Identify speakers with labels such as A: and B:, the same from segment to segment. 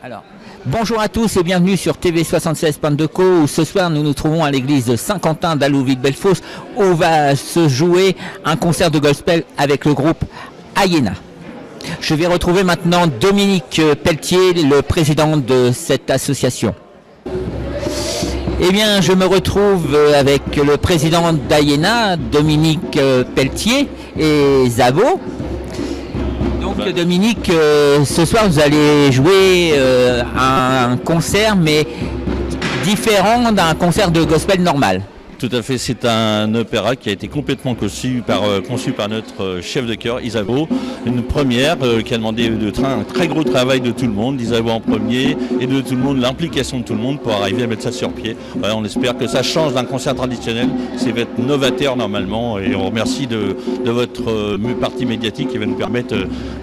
A: Alors, bonjour à tous et bienvenue sur TV76.2Co où ce soir nous nous trouvons à l'église de Saint-Quentin d'Allouville-Bellefosse où va se jouer un concert de gospel avec le groupe Ayena. Je vais retrouver maintenant Dominique Pelletier, le président de cette association. Eh bien, je me retrouve avec le président d'Ayena, Dominique Pelletier et Zavo. Donc Dominique, ce soir vous allez jouer un concert mais différent d'un concert de gospel normal.
B: Tout à fait, c'est un opéra qui a été complètement conçu par notre chef de chœur, Isabeau. Une première qui a demandé un très gros travail de tout le monde, d'Isabeau en premier, et de tout le monde, l'implication de tout le monde pour arriver à mettre ça sur pied. Voilà, on espère que ça change d'un concert traditionnel, c'est être novateur normalement, et on remercie de votre partie médiatique qui va nous permettre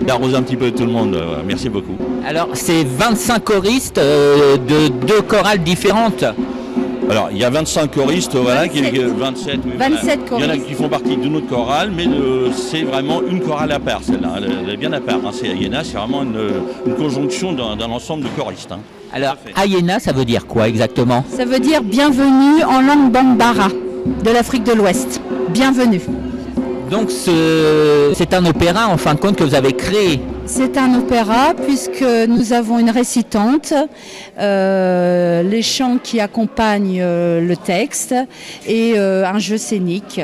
B: d'arroser un petit peu tout le monde. Merci beaucoup.
A: Alors c'est 25 choristes de deux chorales différentes.
B: Alors, il y a 25 choristes, voilà, 27
C: choristes.
B: Il y en a qui font partie d'une autre chorale, mais c'est vraiment une chorale à part, celle-là. Elle est bien à part. Hein. C'est Ayena, c'est vraiment une conjonction d'un ensemble de choristes. Hein.
A: Alors, Ayena, ça veut dire quoi exactement?
C: Ça veut dire bienvenue en langue bambara de l'Afrique de l'Ouest. Bienvenue.
A: Donc, c'est un opéra, en fin de compte, que vous avez créé.
C: C'est un opéra puisque nous avons une récitante, les chants qui accompagnent le texte et un jeu scénique.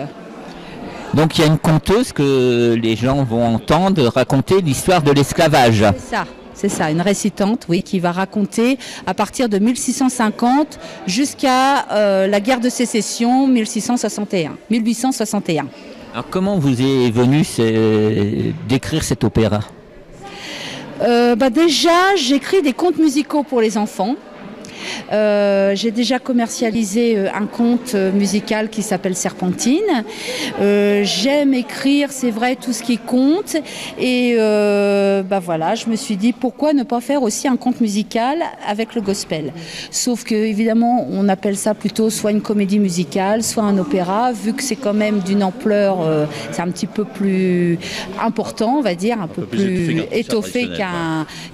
A: Donc il y a une conteuse que les gens vont entendre raconter l'histoire de l'esclavage.
C: C'est ça, une récitante, oui, qui va raconter à partir de 1650 jusqu'à la guerre de sécession 1861.
A: Alors comment vous est venu d'écrire cet opéra?
C: Déjà, j'écris des contes musicaux pour les enfants. J'ai déjà commercialisé un conte musical qui s'appelle Serpentine. J'aime écrire, c'est vrai, tout ce qui compte. Et voilà, je me suis dit pourquoi ne pas faire aussi un conte musical avec le gospel. Sauf que évidemment, on appelle ça plutôt soit une comédie musicale, soit un opéra, vu que c'est quand même d'une ampleur, c'est un petit peu plus important, on va dire, un peu plus étoffé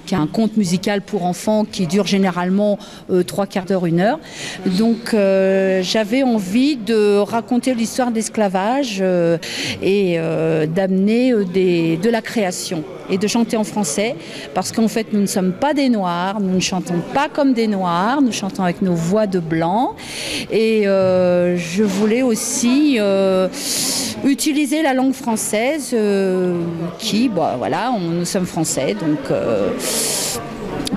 C: qu'un conte musical pour enfants qui dure généralement 3/4 d'heure, 1 heure. Donc j'avais envie de raconter l'histoire de l'esclavage et d'amener de la création et de chanter en français parce qu'en fait nous ne sommes pas des Noirs, nous ne chantons pas comme des Noirs, nous chantons avec nos voix de blancs et je voulais aussi utiliser la langue française nous sommes français donc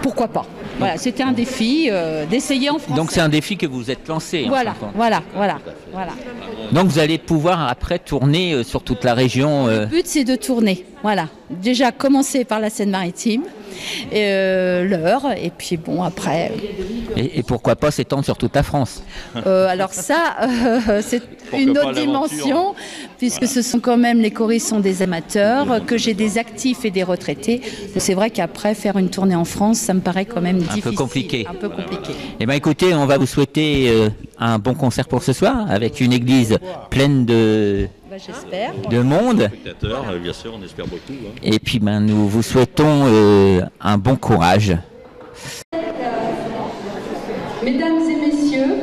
C: pourquoi pas. Voilà, c'était un défi d'essayer en français.
A: Donc c'est un défi que vous êtes lancé.
C: Voilà.
A: Donc vous allez pouvoir après tourner sur toute la région.
C: Le but c'est de tourner, voilà. Déjà commencer par la Seine-Maritime, l'Eure, et puis bon après.
A: Et pourquoi pas s'étendre sur toute la France?
C: Alors ça, c'est une autre dimension, puisque ce sont quand même, les choristes sont des amateurs, que j'ai des actifs et des retraités. C'est vrai qu'après, faire une tournée en France, ça me paraît quand même difficile.
A: Un peu compliqué.
C: Eh
A: bien écoutez, on va vous souhaiter un bon concert pour ce soir, avec une église pleine de monde.
B: Bien sûr, on espère beaucoup. Hein.
A: Et puis nous vous souhaitons un bon courage.
D: Mesdames et messieurs,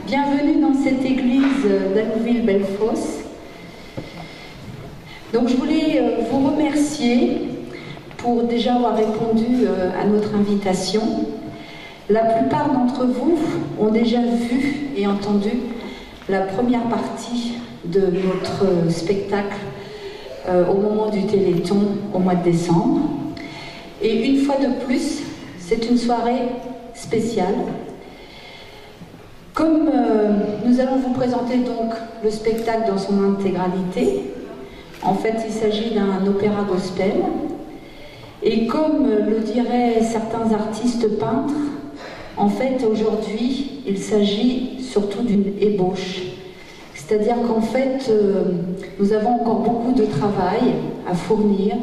D: bienvenue dans cette église d'Allouville-Bellefosse. Donc je voulais vous remercier pour déjà avoir répondu à notre invitation. La plupart d'entre vous ont déjà vu et entendu la première partie de notre spectacle au moment du Téléthon au mois de décembre. Et une fois de plus, c'est une soirée spéciale. Comme nous allons vous présenter donc le spectacle dans son intégralité, en fait il s'agit d'un opéra gospel, et comme le diraient certains artistes peintres, en fait aujourd'hui il s'agit surtout d'une ébauche. C'est-à-dire qu'en fait, nous avons encore beaucoup de travail à fournir,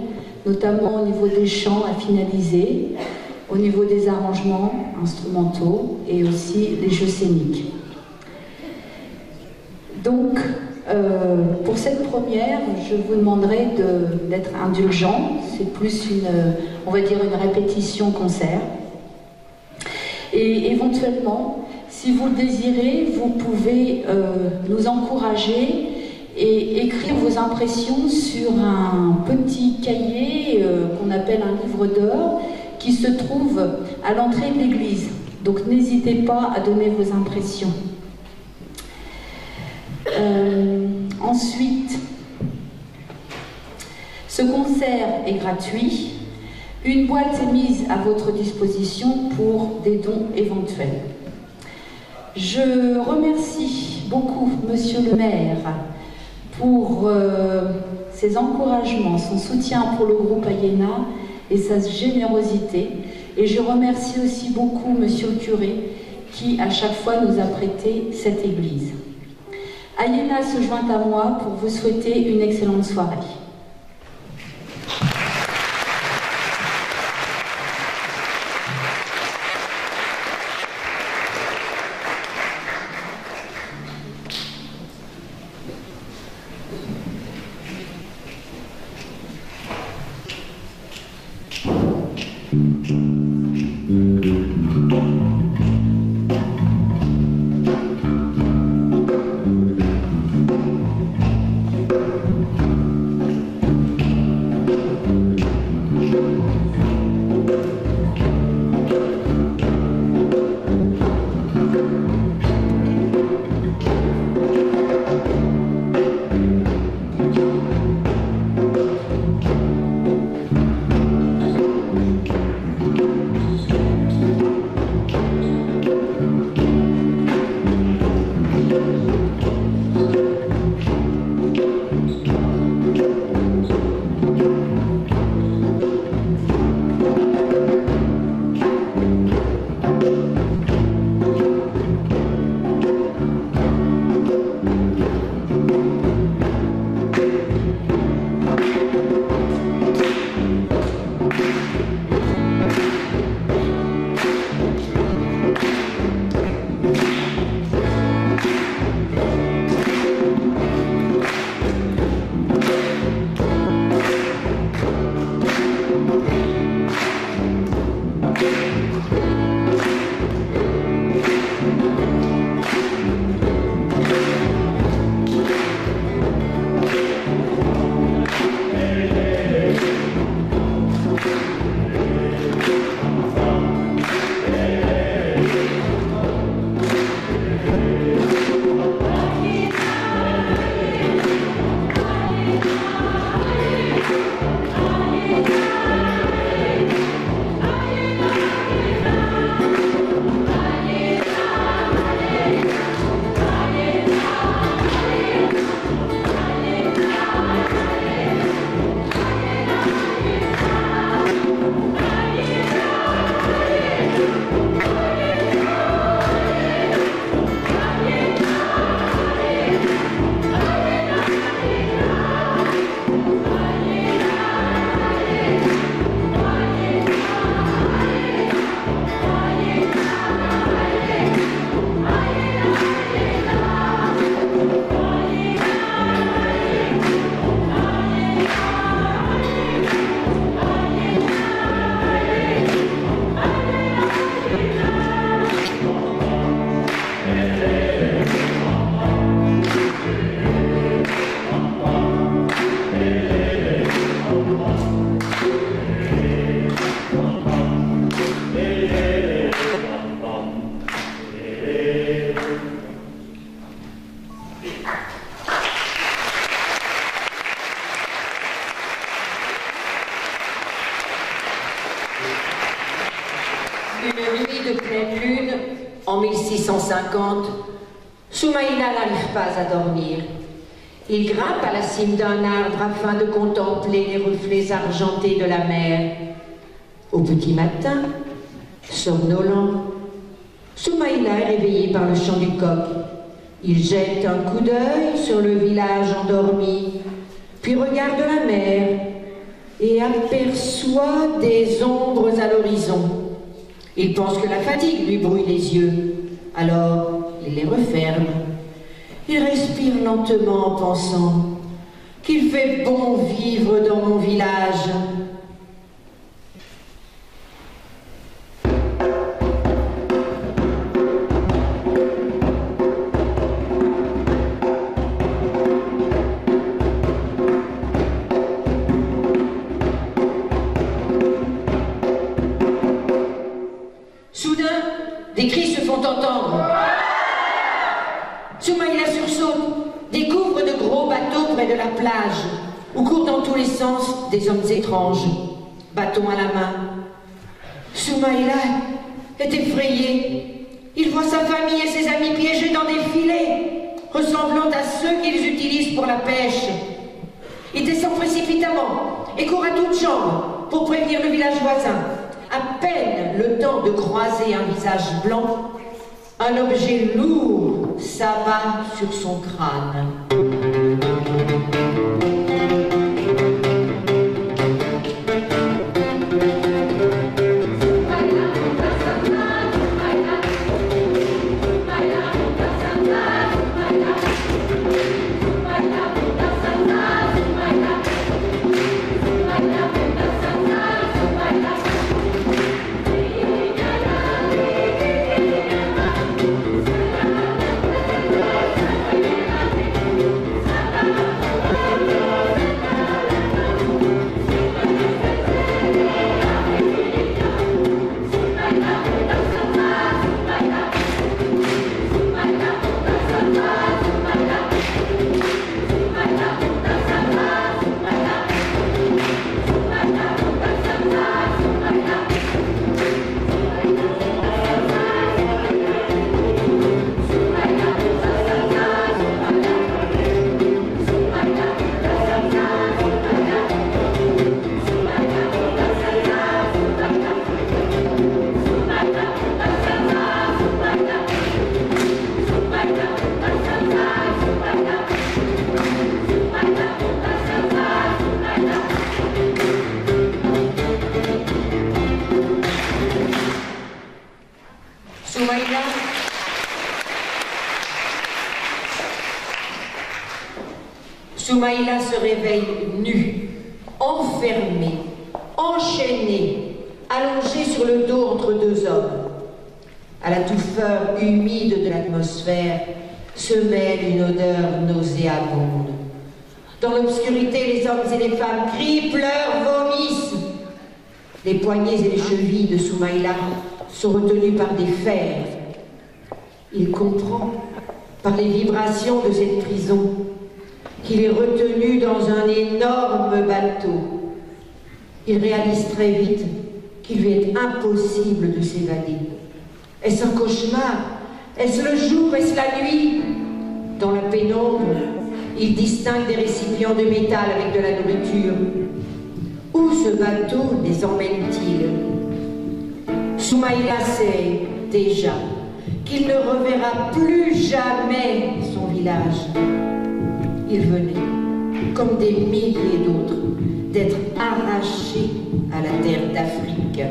D: notamment au niveau des chants à finaliser, au niveau des arrangements instrumentaux et aussi les jeux scéniques. Donc, Pour cette première, je vous demanderai d'être indulgent. C'est plus on va dire une répétition concert. Et éventuellement, si vous le désirez, vous pouvez nous encourager et écrire vos impressions sur un petit cahier qu'on appelle un livre d'or qui se trouve à l'entrée de l'église. Donc n'hésitez pas à donner vos impressions. Ensuite, ce concert est gratuit. Une boîte est mise à votre disposition pour des dons éventuels. Je remercie beaucoup Monsieur le maire pour ses encouragements, son soutien pour le groupe Ayena et sa générosité. Et je remercie aussi beaucoup Monsieur le curé qui à chaque fois nous a prêté cette église. Ayena se joint à moi pour vous souhaiter une excellente soirée.
E: Une nuit de pleine lune, en 1650, Soumaïla n'arrive pas à dormir. Il grimpe à la cime d'un arbre afin de contempler les reflets argentés de la mer. Au petit matin, somnolent, Soumaïla est réveillé par le chant du coq. Il jette un coup d'œil sur le village endormi, puis regarde la mer et aperçoit des ombres à l'horizon. Il pense que la fatigue lui brouille les yeux, alors il les referme Il respire lentement en pensant qu'il fait bon vivre dans mon village. Soudain, des cris se font entendre. Soumaïla sursaute, découvre de gros bateaux près de la plage, où courent dans tous les sens des hommes étranges, bâton à la main. Soumaïla est effrayé. Il voit sa famille et ses amis piégés dans des filets, ressemblant à ceux qu'ils utilisent pour la pêche. Il descend précipitamment et court à toutes jambes pour prévenir le village voisin. À peine le temps de croiser un visage blanc, un objet lourd s'abat sur son crâne. Soumaïla se réveille nue, enfermée, enchaînée, allongée sur le dos entre deux hommes. À la touffeur humide de l'atmosphère se mêle une odeur nauséabonde. Dans l'obscurité, les hommes et les femmes crient, pleurent, vomissent. Les poignets et les chevilles de Soumaïla sont retenus par des fers. Il comprend, par les vibrations de cette prison, qu'il est retenu dans un énorme bateau. Il réalise très vite qu'il lui est impossible de s'évader. Est-ce un cauchemar? Est-ce le jour? Est-ce la nuit? Dans la pénombre, il distingue des récipients de métal avec de la nourriture. Où ce bateau les emmène-t-il? Soumaïla sait déjà qu'il ne reverra plus jamais son village. Il venait, comme des milliers d'autres, d'être arraché à la terre d'Afrique.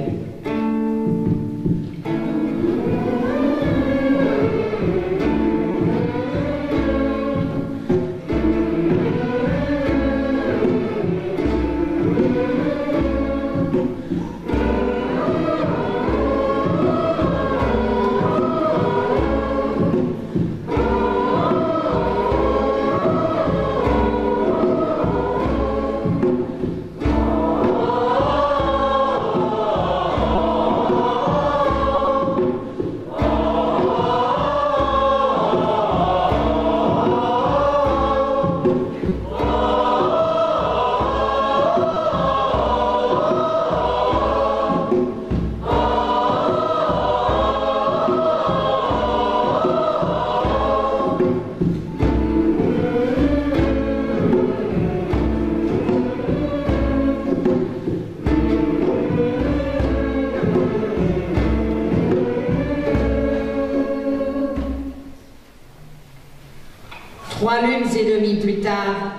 E: Trois lunes et demie plus tard,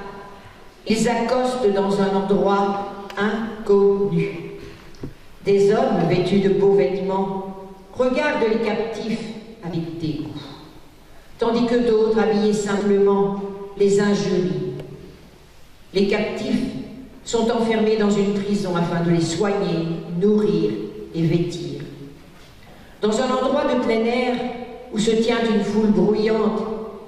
E: ils accostent dans un endroit inconnu. Des hommes vêtus de beaux vêtements regardent les captifs avec dégoût. tandis que d'autres, habillés simplement, les injurient. Les captifs sont enfermés dans une prison afin de les soigner, nourrir et vêtir. Dans un endroit de plein air où se tient une foule bruyante,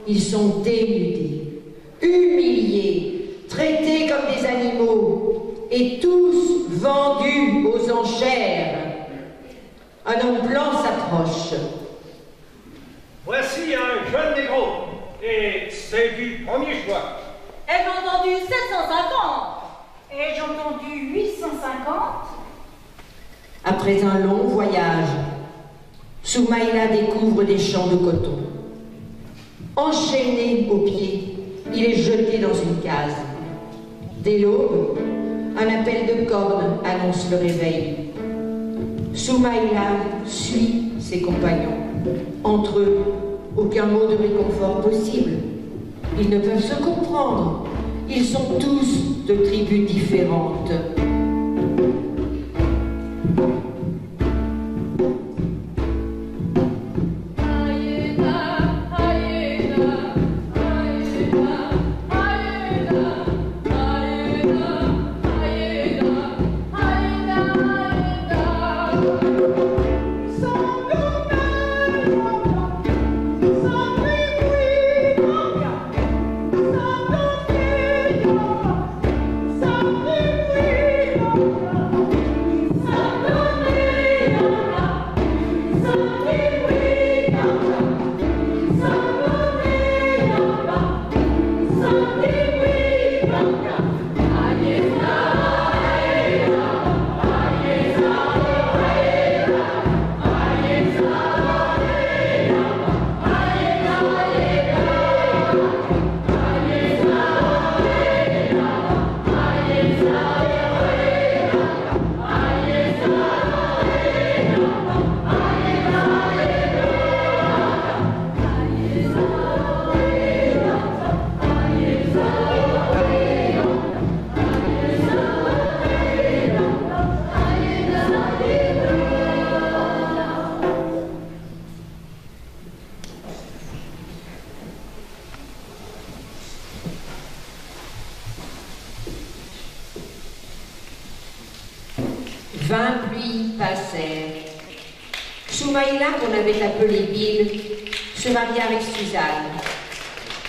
E: ils sont dénudés, humiliés, traités comme des animaux et tous vendus aux enchères. Un homme blanc s'approche.
F: Voici un jeune négro, et c'est du premier choix.
G: Ai-je entendu 750? Ai-je entendu 850?
E: Après un long voyage, Soumaïla découvre des champs de coton. Enchaîné aux pieds, il est jeté dans une case. Dès l'aube, un appel de corne annonce le réveil. Soumaïla suit ses compagnons. Entre eux, aucun mot de réconfort possible. Ils ne peuvent se comprendre. Ils sont tous de tribus différentes. Soumaïla, qu'on avait appelée Bill, se maria avec Suzanne.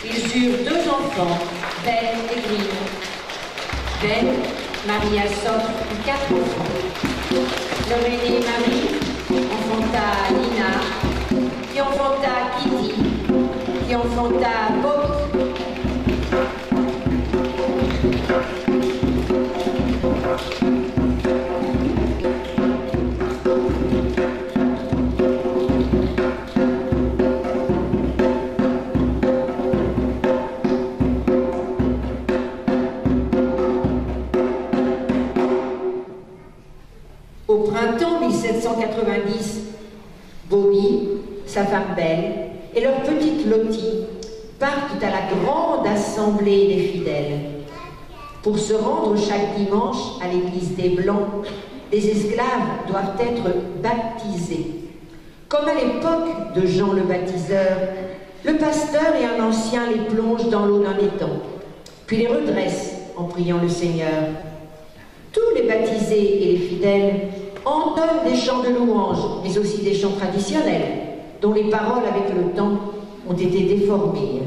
E: Ils eurent 2 enfants, Ben et Green. Ben maria Sof eut 4 enfants. Leur aînée Marie enfanta Nina, qui enfanta Kitty, qui enfanta Bobby. Au printemps 1790, Bobby, sa femme Belle et leur petite Lottie partent à la grande assemblée des fidèles. Pour se rendre chaque dimanche à l'église des Blancs, les esclaves doivent être baptisés. Comme à l'époque de Jean le Baptiseur, le pasteur et un ancien les plongent dans l'eau d'un étang, puis les redressent en priant le Seigneur. Tous les baptisés et les fidèles entonnent des chants de louanges, mais aussi des chants traditionnels, dont les paroles, avec le temps, ont été déformées.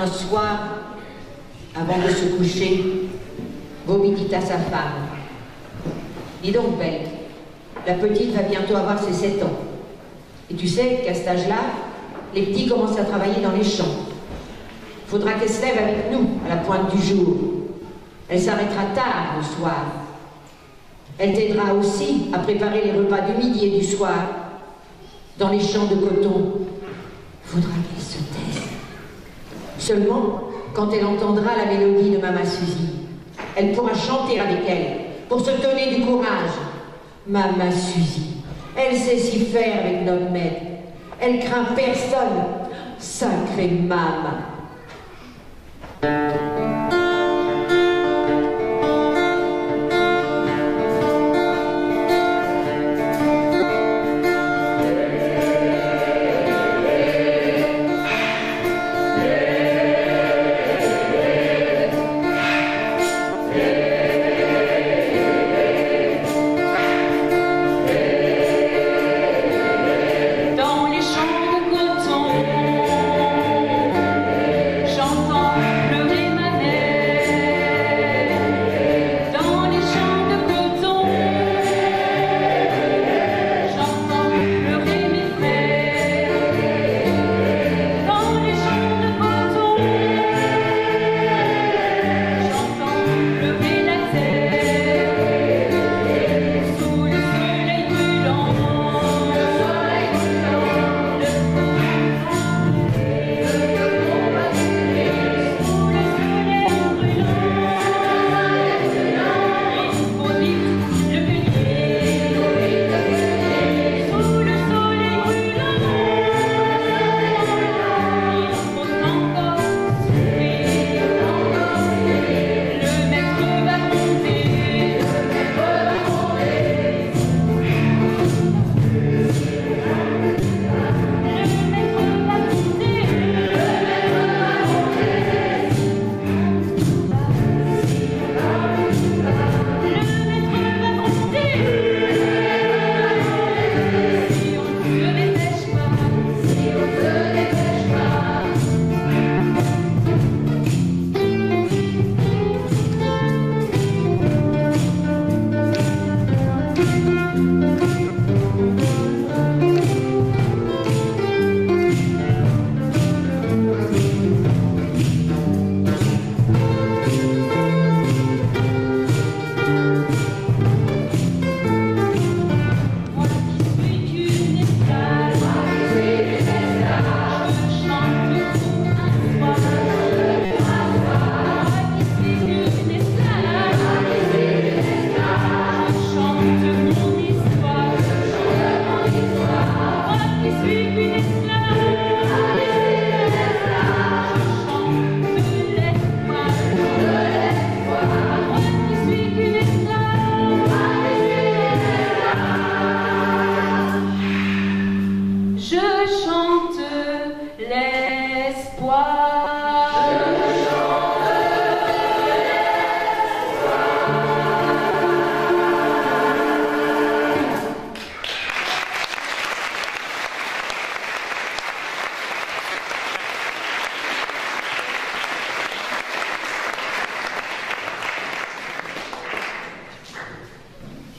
E: Un soir, avant de se coucher, Bobby dit à sa femme, « Dis donc, belle, la petite va bientôt avoir ses 7 ans. Et tu sais qu'à cet âge-là, les petits commencent à travailler dans les champs. Faudra qu'elle se lève avec nous à la pointe du jour. Elle s'arrêtera tard le soir. Elle t'aidera aussi à préparer les repas du midi et du soir. Dans les champs de coton, faudra qu'elle se taise. Seulement, quand elle entendra la mélodie de Mama Suzy, elle pourra chanter avec elle pour se donner du courage. Mama Suzy, elle sait s'y faire avec notre maître. Elle craint personne. Sacrée Mama.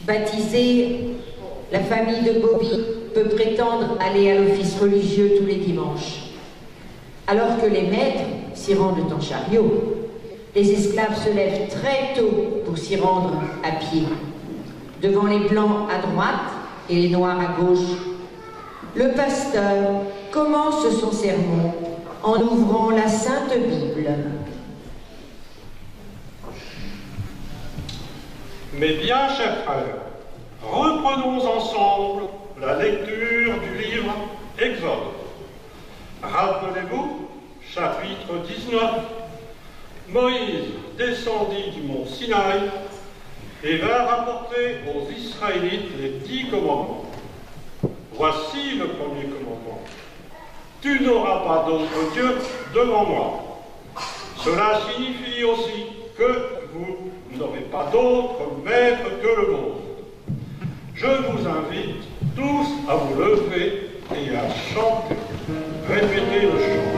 E: Baptisée, la famille de Bobby peut prétendre aller à l'office religieux tous les dimanches. Alors que les maîtres s'y rendent en chariot, les esclaves se lèvent très tôt pour s'y rendre à pied. Devant les blancs à droite et les noirs à gauche, le pasteur commence son sermon en ouvrant la Sainte Bible.
F: Mes bien chers frères, reprenons ensemble la lecture du livre Exode. Rappelez-vous, chapitre 19, Moïse descendit du mont Sinaï et vint rapporter aux Israélites les 10 commandements. Voici le premier commandement. Tu n'auras pas d'autre Dieu devant moi. Cela signifie aussi que vous n'aurez pas d'autre maître que le vôtre. Je vous invite tous à vous lever et à chanter. Répétez le chant.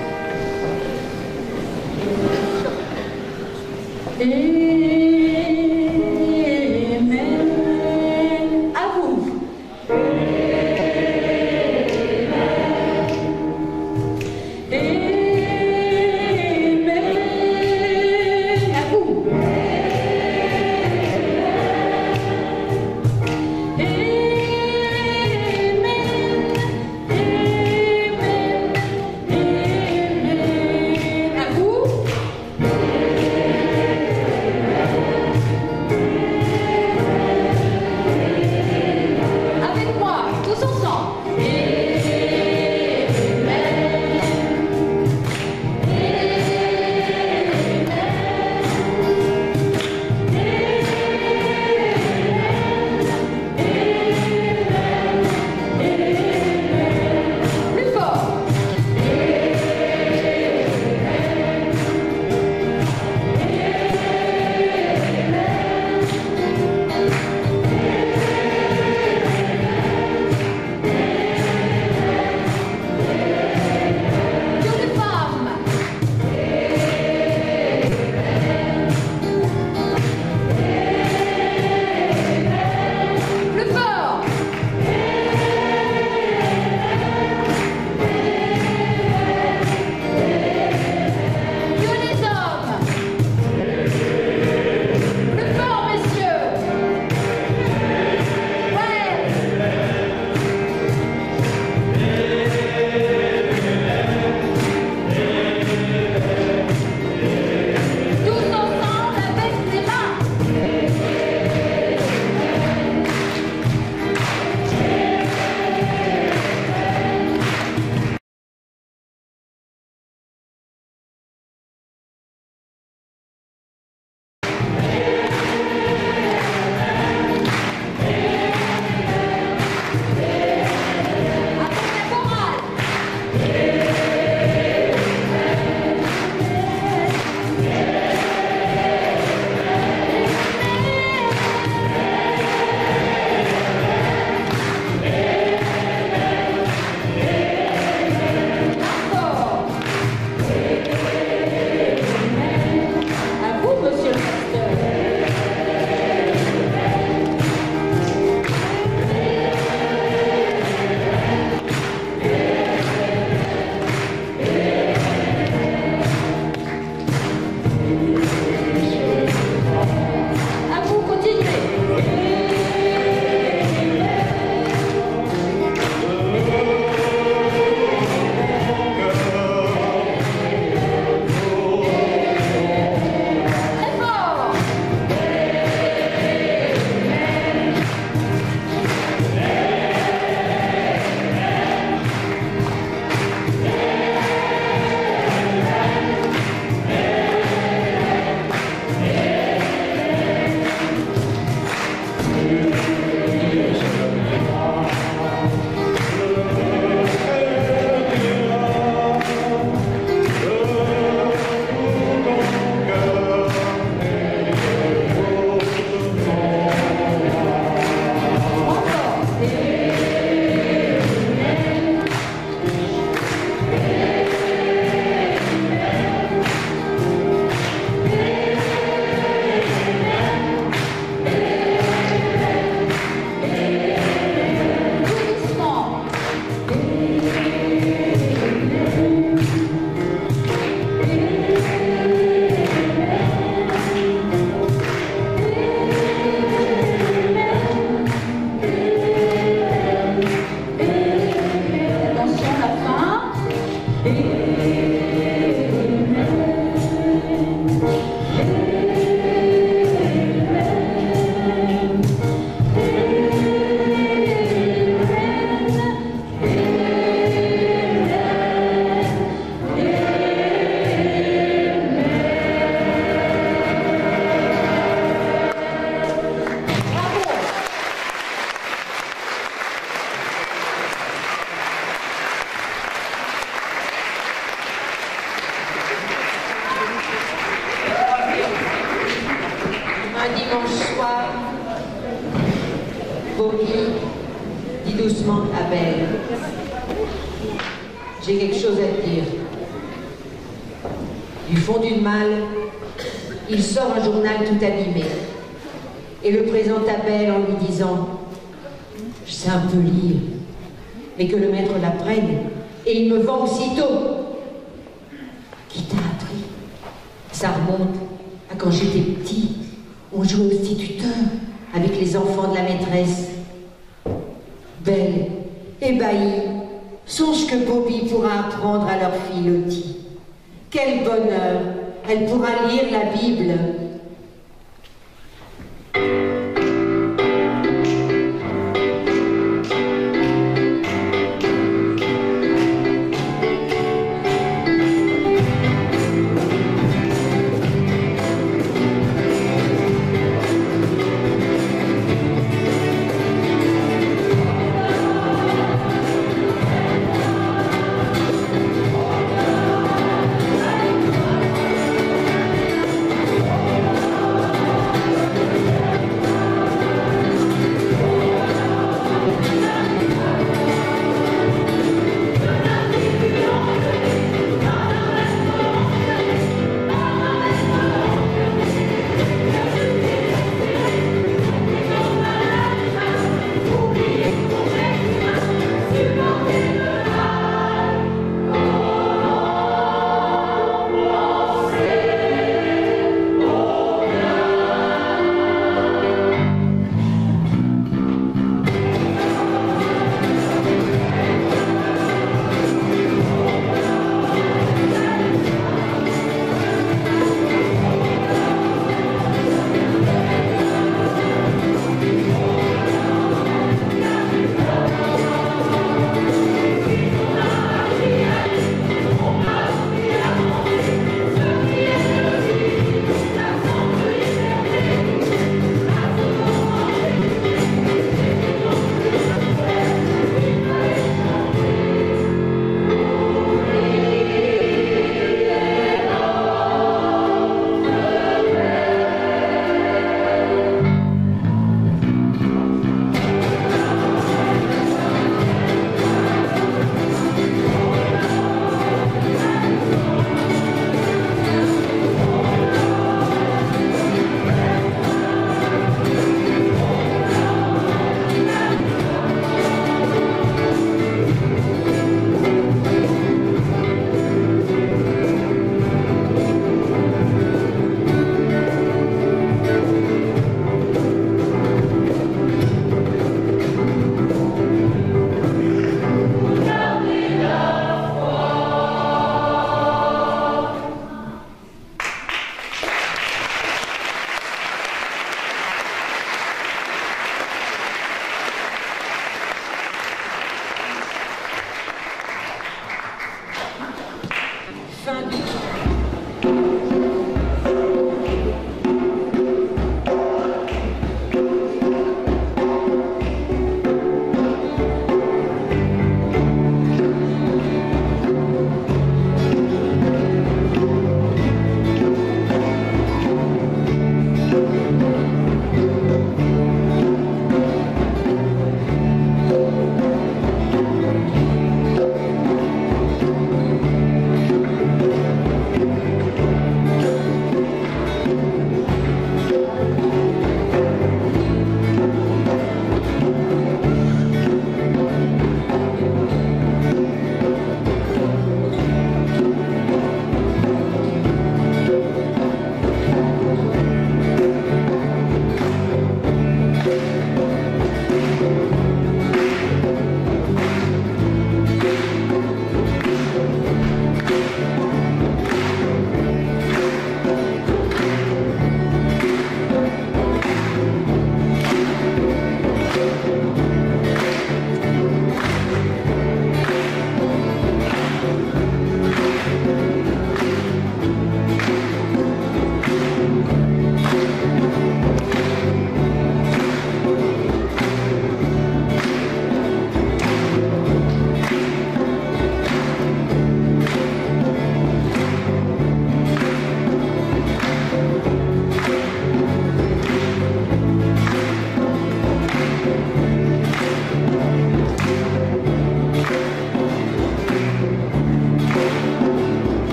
E: Bobby, dis doucement à Belle. J'ai quelque chose à te dire. Du fond d'une malle, il sort un journal tout abîmé et le présente à Belle en lui disant « Je sais un peu lire, mais que le maître l'apprenne et il me vend aussitôt. » Qui t'a appris? Ça remonte à quand j'étais petit. On jouait au instituteur avec les enfants de la maîtresse. Belle, ébahie, songe que Bobby pourra apprendre à leur fille Lottie. Quel bonheur! Elle pourra lire la Bible.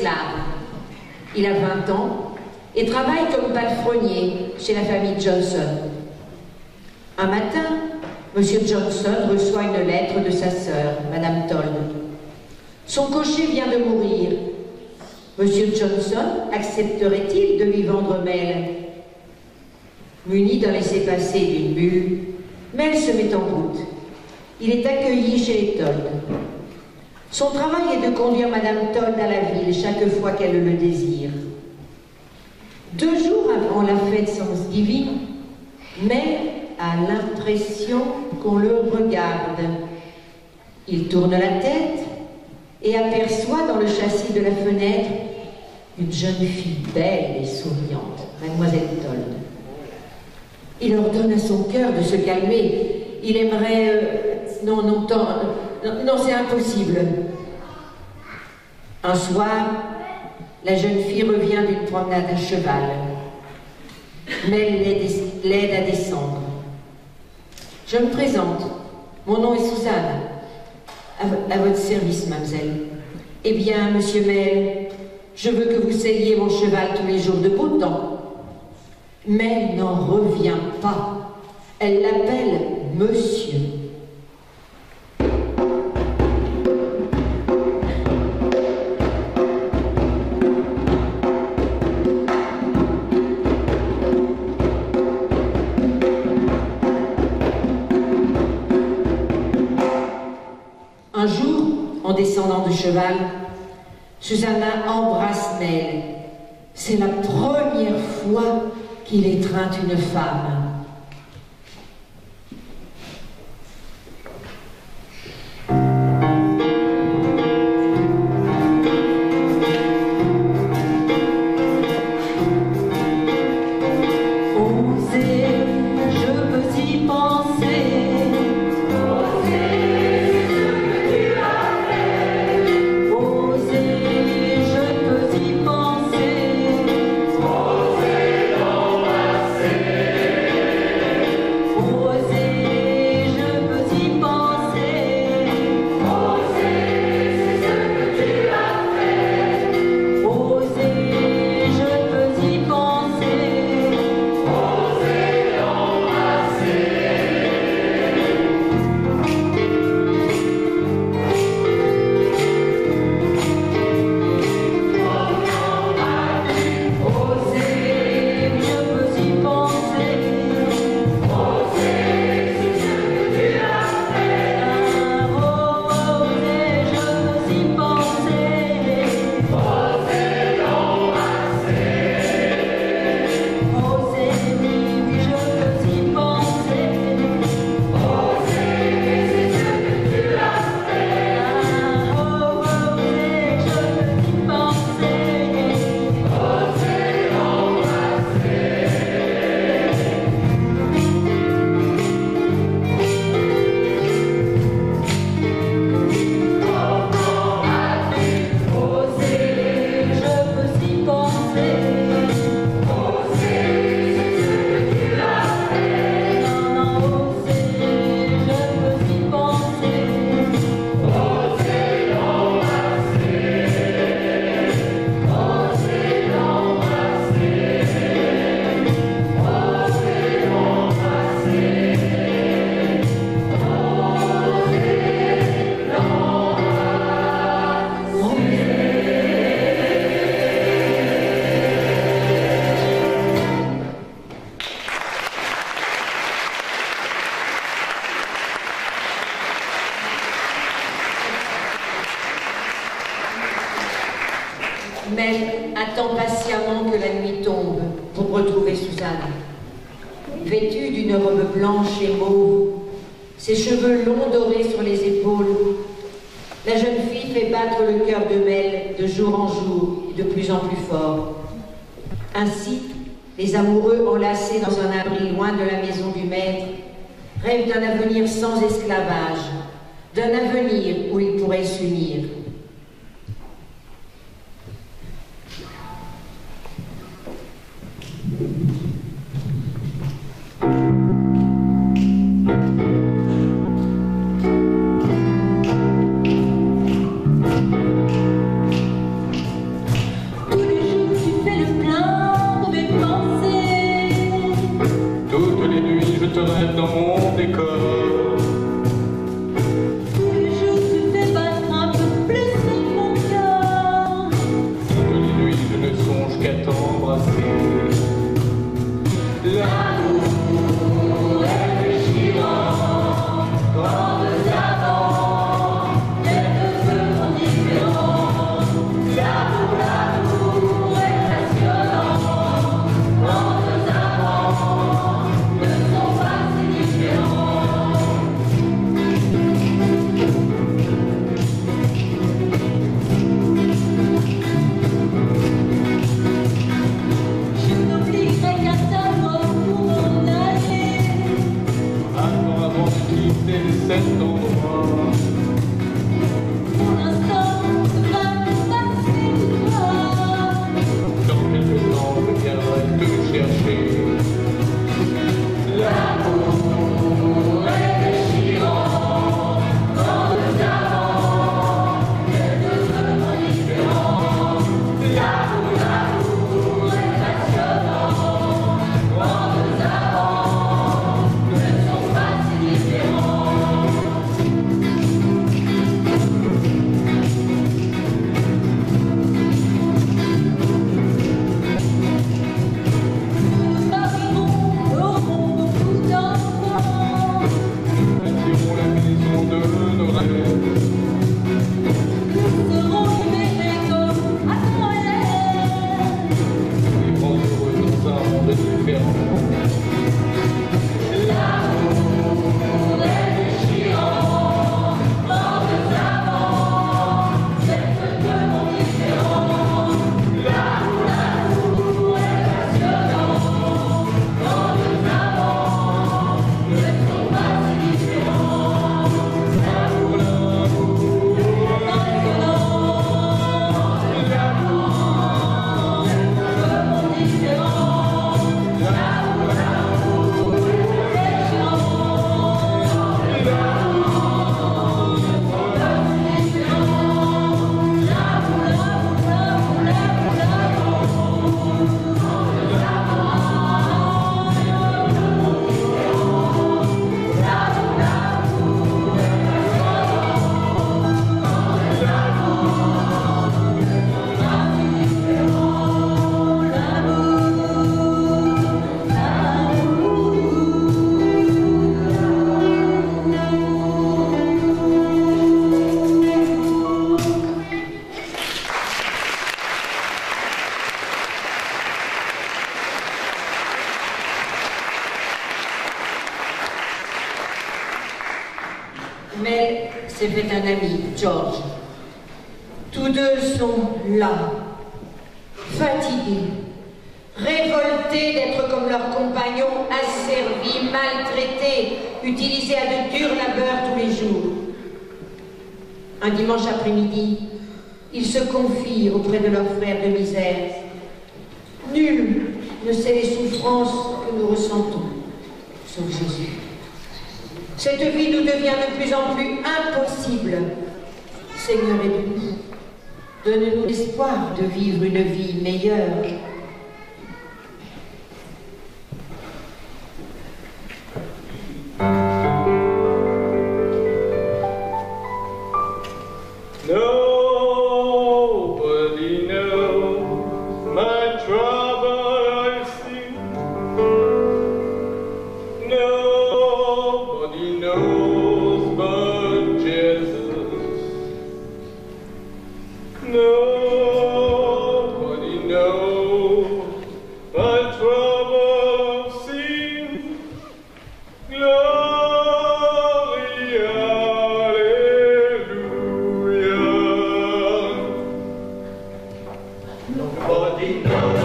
E: esclave. Il a 20 ans et travaille comme palefrenier chez la famille Johnson. Un matin, M. Johnson reçoit une lettre de sa sœur, Madame Told. Son cocher vient de mourir. M. Johnson accepterait-il de lui vendre Mel? Muni d'un laissez-passer d'une bulle, Mel se met en route. Il est accueilli chez les Told. Son travail est de conduire Madame Told à la ville chaque fois qu'elle le désire. 2 jours avant la fête Thanksgiving, Mel a l'impression qu'on le regarde. Il tourne la tête et aperçoit dans le châssis de la fenêtre une jeune fille belle et souriante, Mademoiselle Told. Il ordonne à son cœur de se calmer. Il aimerait... Non, c'est impossible. Un soir, la jeune fille revient d'une promenade à cheval. Mel l'aide à descendre. Je me présente. Mon nom est Suzanne. À votre service, mademoiselle. Eh bien, monsieur Mel, je veux que vous selliez mon cheval tous les jours de beau temps. Mel n'en revient pas. Elle l'appelle monsieur. Un jour, en descendant de cheval, Susanna embrasse Mel. C'est la première fois qu'il étreinte une femme. Mel attend patiemment que la nuit tombe pour retrouver Suzanne. Vêtue d'une robe blanche et mauve, ses cheveux longs dorés sur les épaules, la jeune fille fait battre le cœur de Mel de jour en jour et de plus en plus fort. Ainsi, les amoureux enlacés dans un abri loin de la maison du maître rêvent d'un avenir sans esclavage, d'un avenir où ils pourraient s'unir. s'est fait un ami, George. Tous deux sont là, fatigués, révoltés d'être comme leurs compagnons, asservis, maltraités, utilisés à de durs labeurs tous les jours. Un dimanche après-midi, ils se confient auprès de leur frère de misère. Nul ne sait les souffrances que nous ressentons, sauf Jésus. Cette vie nous devient de plus en plus impossible. Seigneur, aide-nous. Donne-nous l'espoir de vivre une vie meilleure.
F: Nobody knows my trouble I see. Nobody knows but Jesus. Nobody knows my trouble I've seen. Glory, hallelujah. Nobody knows.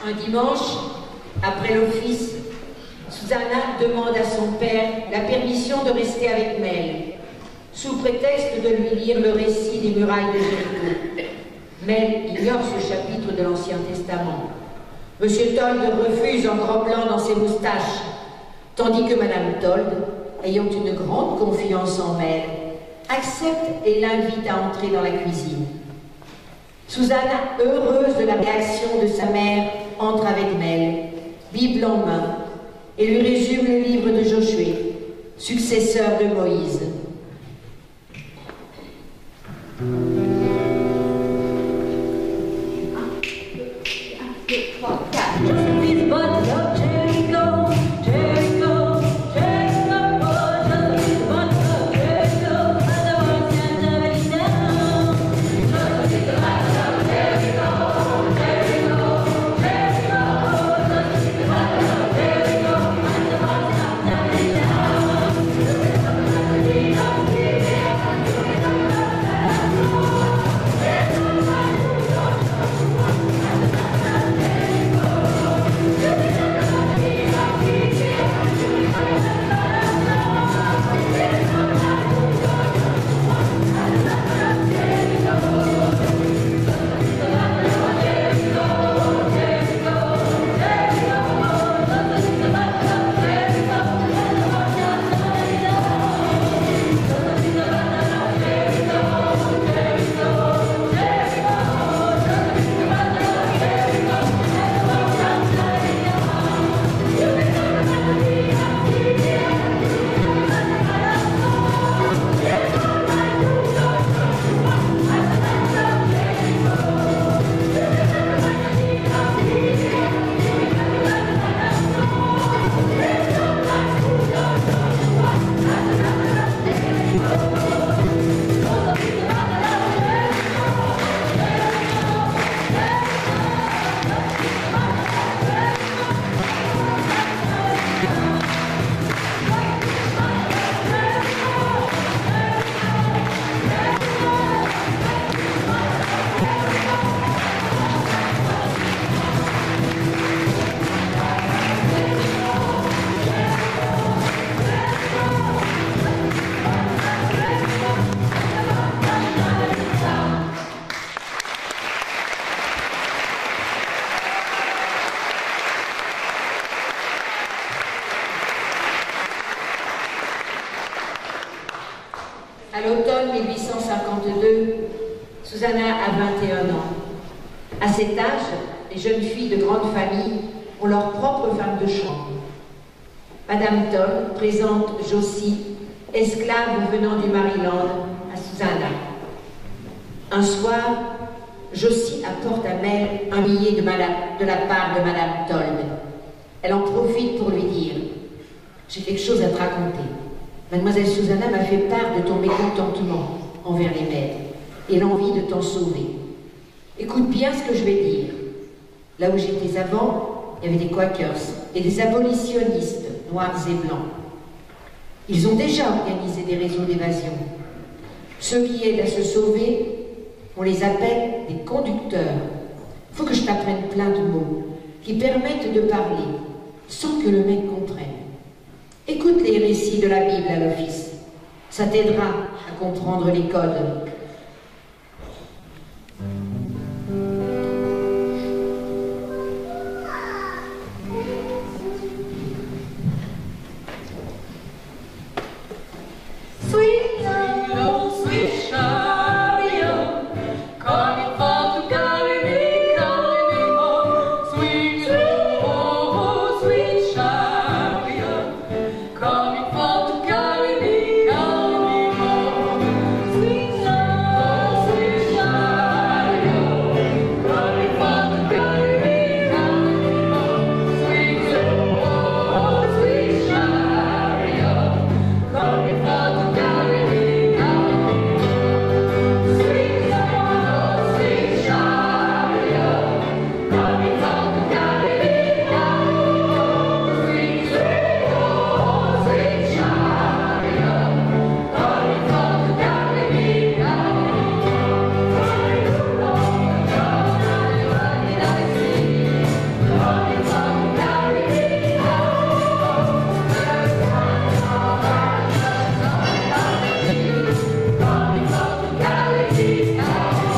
E: Un dimanche, après l'office, Susanna demande à son père la permission de rester avec Mel, sous prétexte de lui lire le récit des murailles de Jéricho. Mel ignore ce chapitre de l'Ancien Testament. Monsieur Told refuse en grommelant dans ses moustaches, tandis que Madame Told, ayant une grande confiance en Mel, accepte et l'invite à entrer dans la cuisine. Susanna, heureuse de la réaction de sa mère, entre avec Mel, Bible en main, et lui résume le livre de Josué, successeur de Moïse.
H: Thank you.
E: l'automne 1852, Susanna a 21 ans. À cet âge, les jeunes filles de grande famille ont leur propre femme de chambre. Madame Toll présente Josie, esclave venant du Maryland, à Susanna. Un soir, Josie apporte à Mel un billet de la part de Madame Toll. Elle en profite pour lui dire « J'ai quelque chose à te raconter. Mademoiselle Susanna m'a fait part de ton mécontentement envers les maîtres et l'envie de t'en sauver. Écoute bien ce que je vais dire. Là où j'étais avant, il y avait des Quakers et des abolitionnistes, noirs et blancs. Ils ont déjà organisé des réseaux d'évasion. Ceux qui aident à se sauver, on les appelle des conducteurs. Il faut que je t'apprenne plein de mots qui permettent de parler sans que le mec comprenne. Écoute les récits de la Bible à l'office. Ça t'aidera à comprendre les codes.
H: Sweet love, sweet chariot, coming for to carry me home. Sweet oh, sweet chariot, coming for to carry me home. Sweet love, sweet chariot, coming for to carry me home. Sweet oh, sweet chariot, coming for to carry me home. Sweet love, sweet chariot, coming for to carry me home. Sweet oh, sweet chariot, coming for to carry me home. What did I see? Coming for to carry me home. Coming for to carry me home.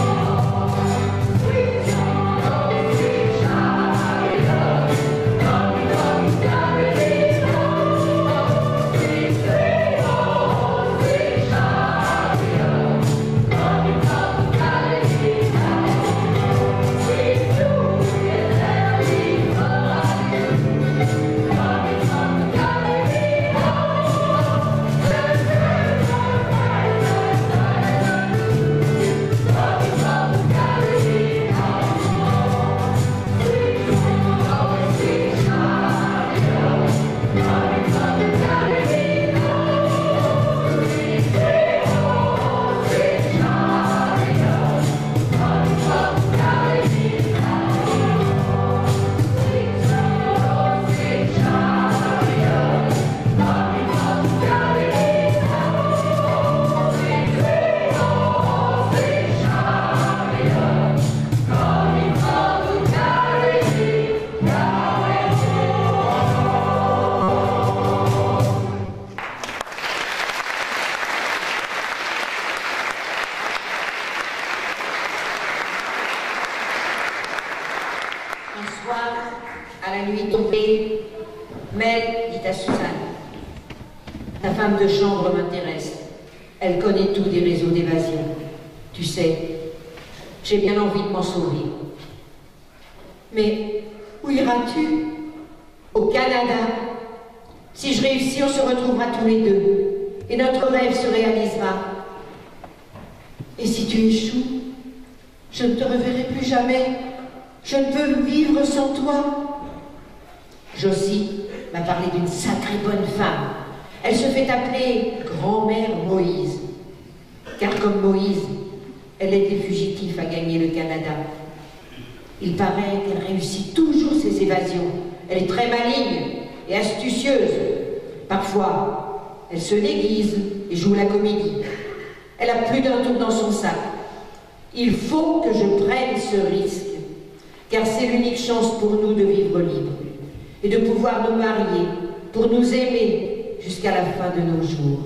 H: Sweet oh, sweet chariot, coming for to carry me home. Sweet oh, sweet chariot, coming for to carry me home. Sweet Juliet, coming for to carry me
E: Un soir, à la nuit tombée, Mel dit à Suzanne, « Ta femme de chambre m'intéresse. Elle connaît tout des réseaux d'évasion. Tu sais, j'ai bien envie de m'en sauver. Mais où iras-tu? Au Canada. Si je réussis, on se retrouvera tous les deux. Et notre rêve se réalisera. Et si tu échoues, je ne te reverrai plus jamais. Je ne peux vivre sans toi. » Josie m'a parlé d'une sacrée bonne femme. Elle se fait appeler grand-mère Moïse. Car comme Moïse, elle aide les fugitifs à gagner le Canada. Il paraît qu'elle réussit toujours ses évasions. Elle est très maligne et astucieuse. Parfois, elle se déguise et joue la comédie. Elle a plus d'un tour dans son sac. Il faut que je prenne ce risque, car c'est l'unique chance pour nous de vivre libre et de pouvoir nous marier, pour nous aimer jusqu'à la fin de nos jours.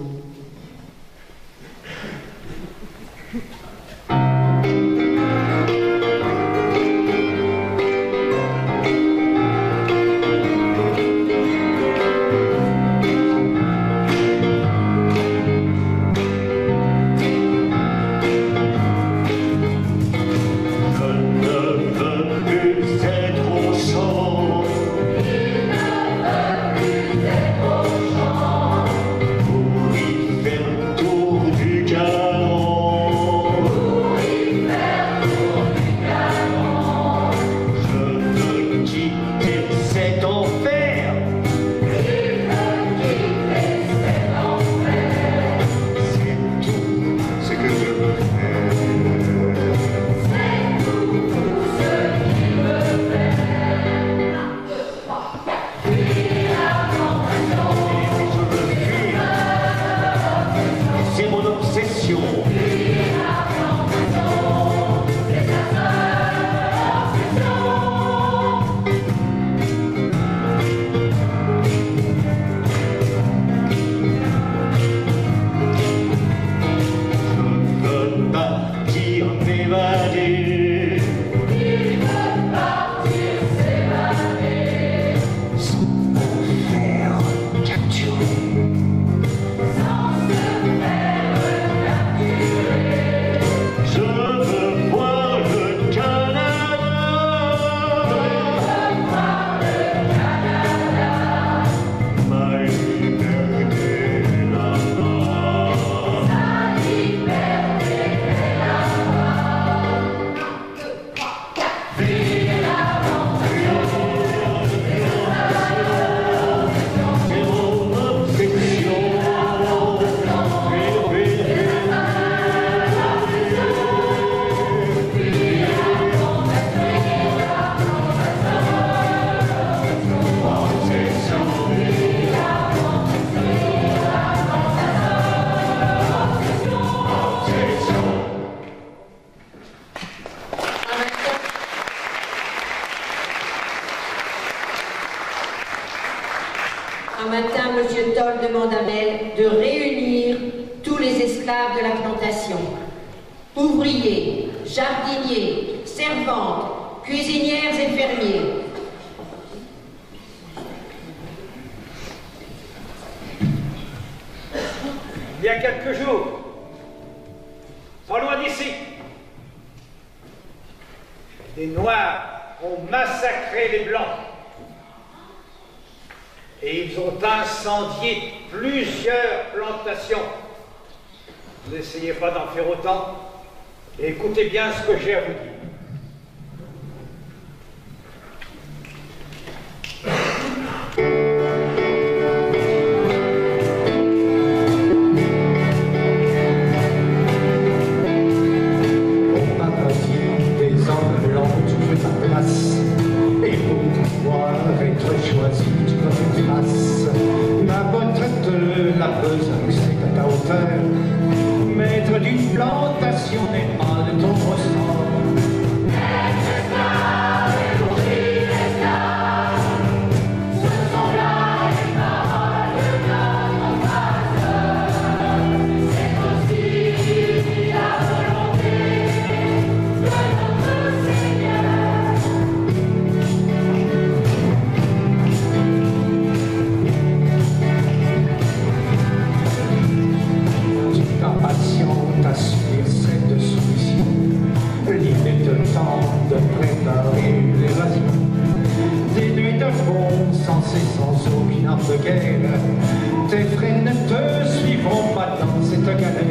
E: matin, M. Toll demande à Mel de réunir tous les esclaves de la plantation. Ouvriers, jardiniers, servantes, cuisinières et fermiers.
I: Il y a quelques jours, pas loin d'ici, des Noirs ont massacré les Blancs. Et ils ont incendié plusieurs plantations. N'essayez pas d'en faire autant et écoutez bien ce que j'ai à vous dire.
J: On m'a pas dit des hommes blancs, tu fais ta place. Et pour pouvoir être choisi, tu dois faire face. Ma bonne traite de la besogne, c'est à ta hauteur. Maître d'une plantation n'est pas de ton ressort. De préparer l'évasion. Des nuits de fond sans cesse, sans aucune arme de guerre. Tes frères ne te suivront pas dans cette galère.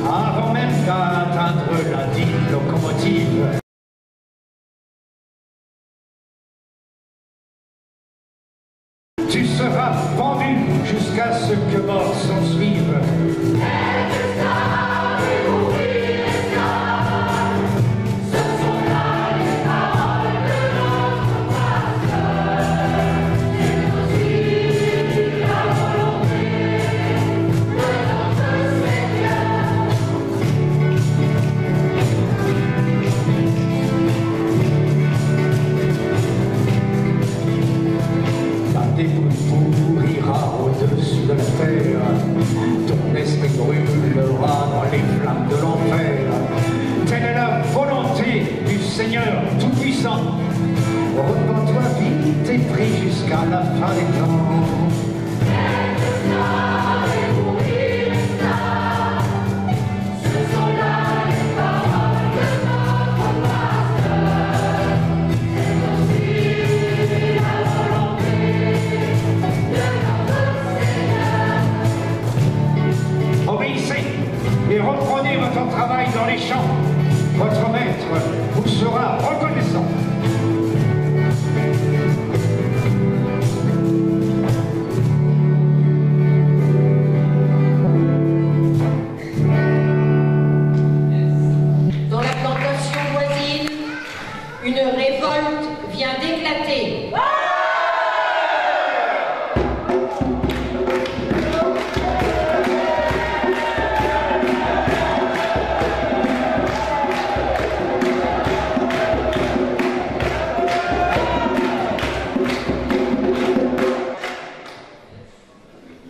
J: Avant même d'atteindre la dite locomotive. Tu seras pendu jusqu'à ce que mort s'en suive. Au-dessus de la terre, ton esprit brûlera dans les flammes de l'enfer. Telle est la volonté du Seigneur Tout-Puissant. Repens-toi vite et prie jusqu'à la fin des temps. Et reprenez votre travail dans les champs. Votre maître vous sera reconnaissant.
E: Dans la plantation voisine, une révolte vient d'éclater.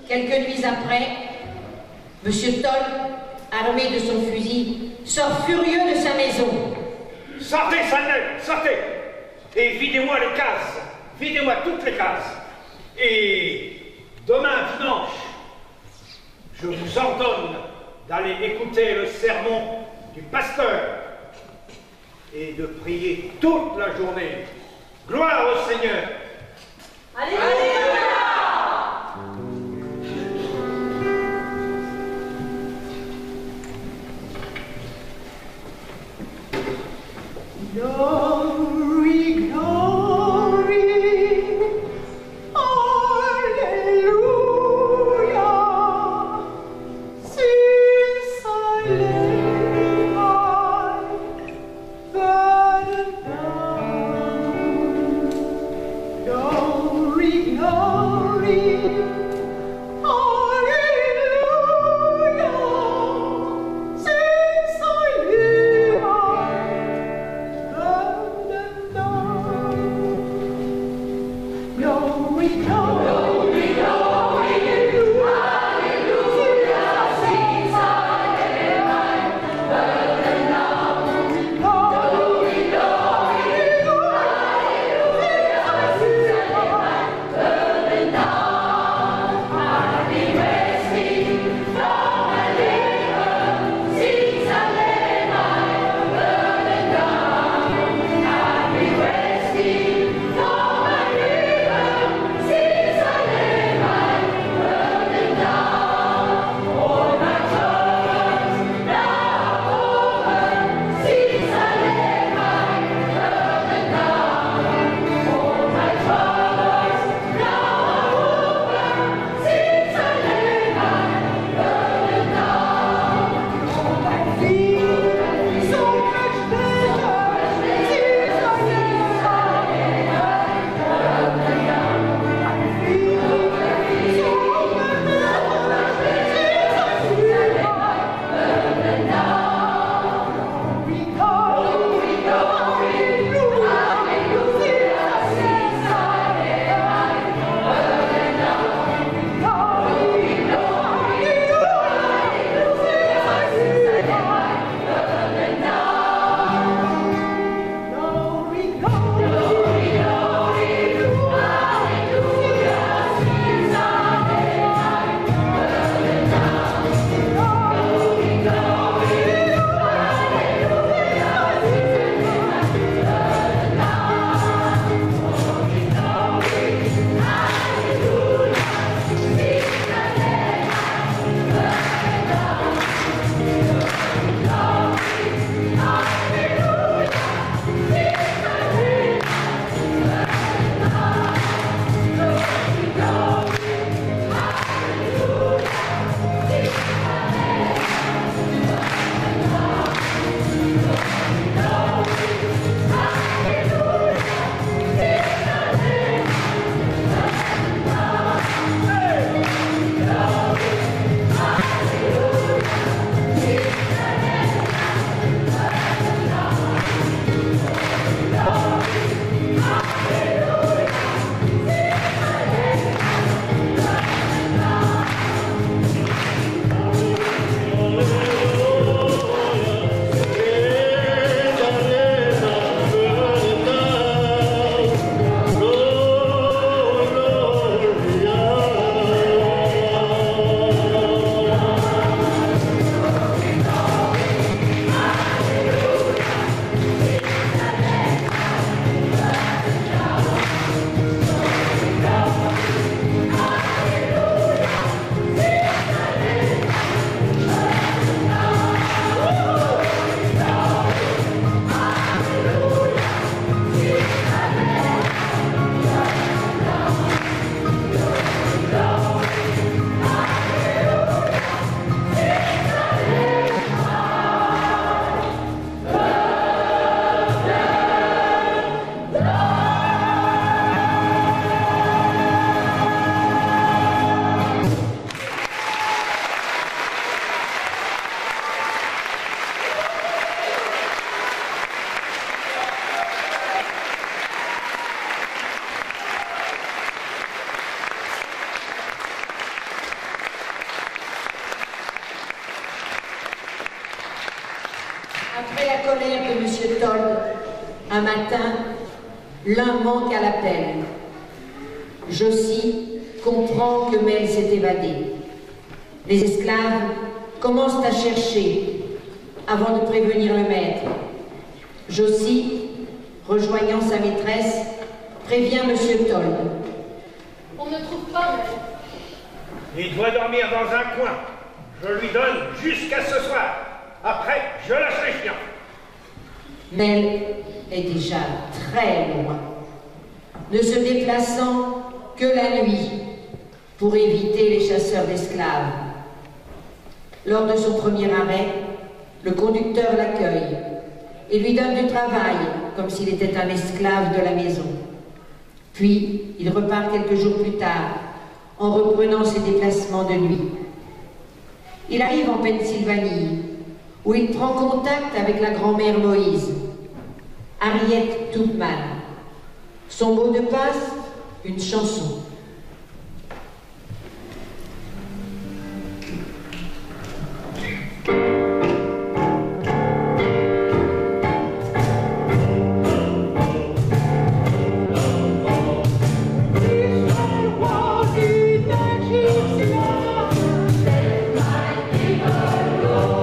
E: Quelques nuits après, M. Toll, armé de son fusil, sort furieux de sa maison.
I: Sortez, sale, sortez! Et videz-moi les cases! Videz-moi toutes les cases! Et demain, dimanche, je vous ordonne d'aller écouter le sermon du pasteur et de prier toute la journée. Gloire au Seigneur!
G: Alléluia!
J: Glory, glory.
E: Après la colère de M. Toll, un matin, l'un manque à l'appel. Josie comprend que Mel s'est évadée. Les esclaves commencent à chercher avant de prévenir le maître. Josie, rejoignant sa maîtresse, prévient M. Toll.
G: On ne trouve pas Mel.
I: Il doit dormir dans un coin. Je lui donne jusqu'à ce soir. Après, je lâche les chiens.
E: Mel est déjà très loin, ne se déplaçant que la nuit pour éviter les chasseurs d'esclaves. Lors de son premier arrêt, le conducteur l'accueille et lui donne du travail comme s'il était un esclave de la maison. Puis, il repart quelques jours plus tard en reprenant ses déplacements de nuit. Il arrive en Pennsylvanie, où il prend contact avec la grand-mère Moïse, Harriet Tubman. Son mot de passe, une chanson.
H: Let my people go.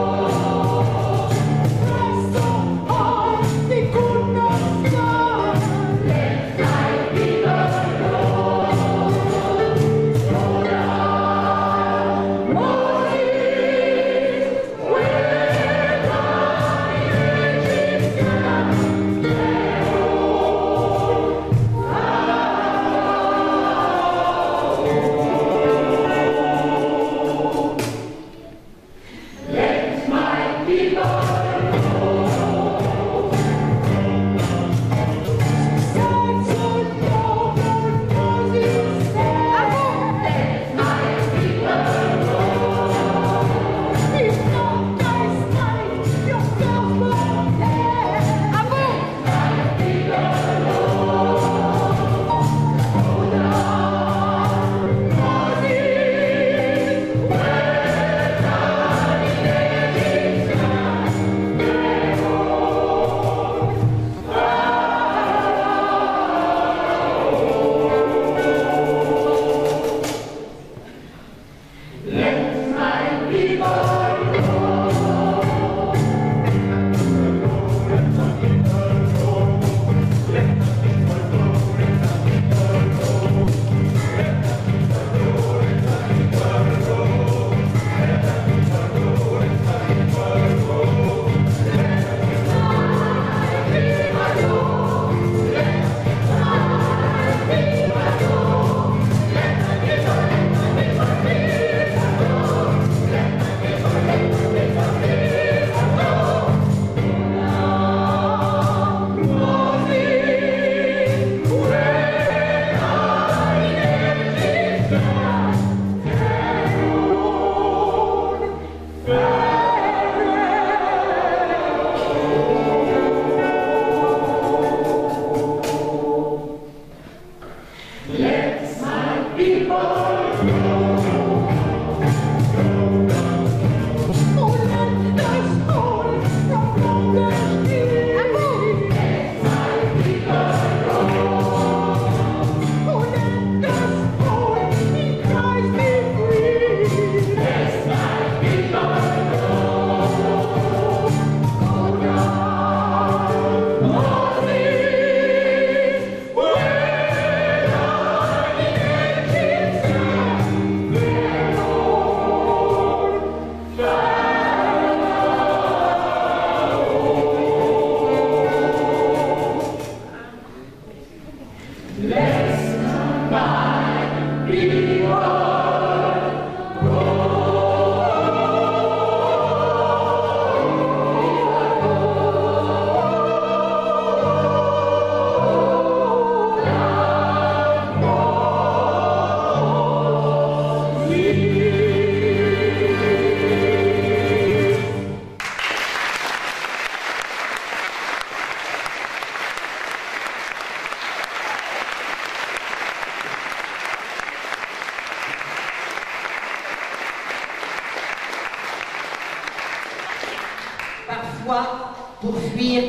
E: Parfois, pour fuir,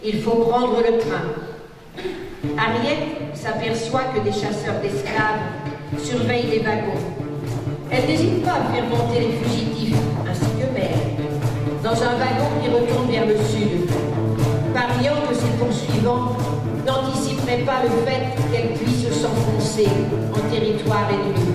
E: il faut prendre le train. Harriet s'aperçoit que des chasseurs d'esclaves surveillent les wagons. Elle n'hésite pas à faire monter les fugitifs, ainsi que Mère, dans un wagon qui retourne vers le sud, pariant que ses poursuivants n'anticiperaient pas le fait qu'elle puisse s'enfoncer en territoire ennemi.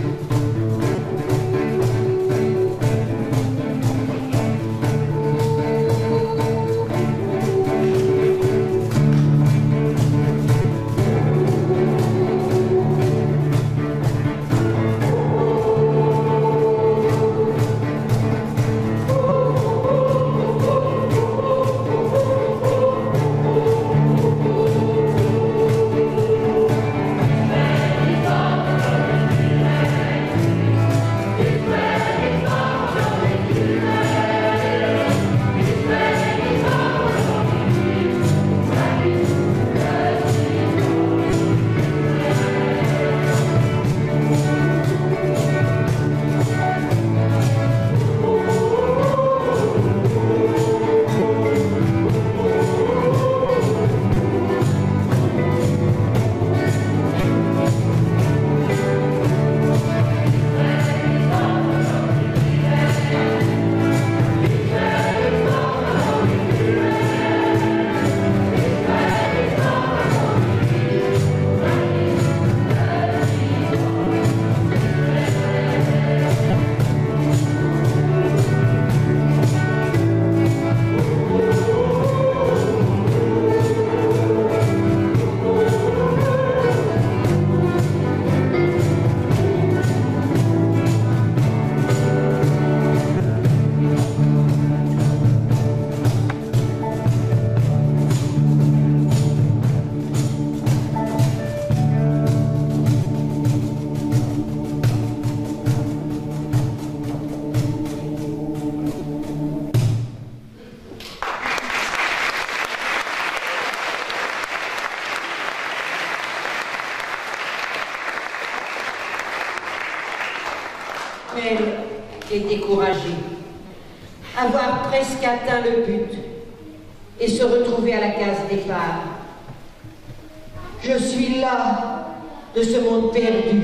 E: Elle est découragée. Avoir presque atteint le but et se retrouver à la case départ. Je suis là de ce monde perdu.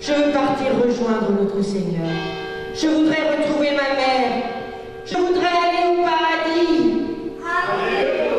E: Je veux partir rejoindre notre Seigneur. Je voudrais retrouver ma mère. Je voudrais aller au paradis.
H: Alléluia.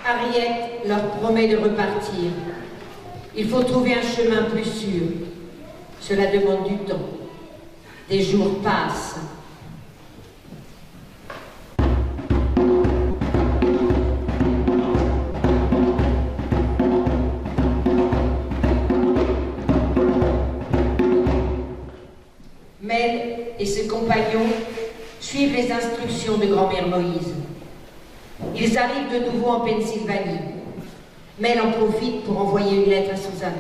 E: Harriet leur promet de repartir. Il faut trouver un chemin plus sûr. Cela demande du temps. Des jours passent. Mel et ses compagnons suivent les instructions de grand-mère Moïse. Ils arrivent de nouveau en Pennsylvanie. Mel en profite pour envoyer une lettre à Susanna.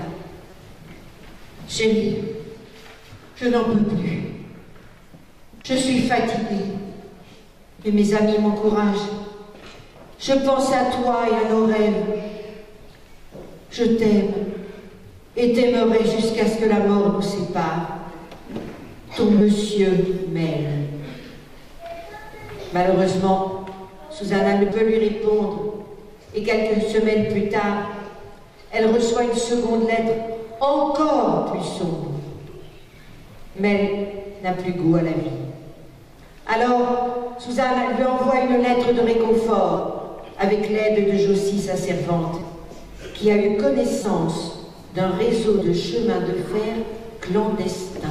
E: Chérie, je n'en peux plus. Je suis fatiguée, mais mes amis m'encouragent. Je pense à toi et à nos rêves. Je t'aime et t'aimerai jusqu'à ce que la mort nous sépare. Ton monsieur Mel. Malheureusement, Susanna ne peut lui répondre et quelques semaines plus tard, elle reçoit une seconde lettre encore plus sombre. Mel n'a plus goût à la vie. Alors, Susanna lui envoie une lettre de réconfort avec l'aide de Josie, sa servante, qui a eu connaissance d'un réseau de chemins de fer clandestin.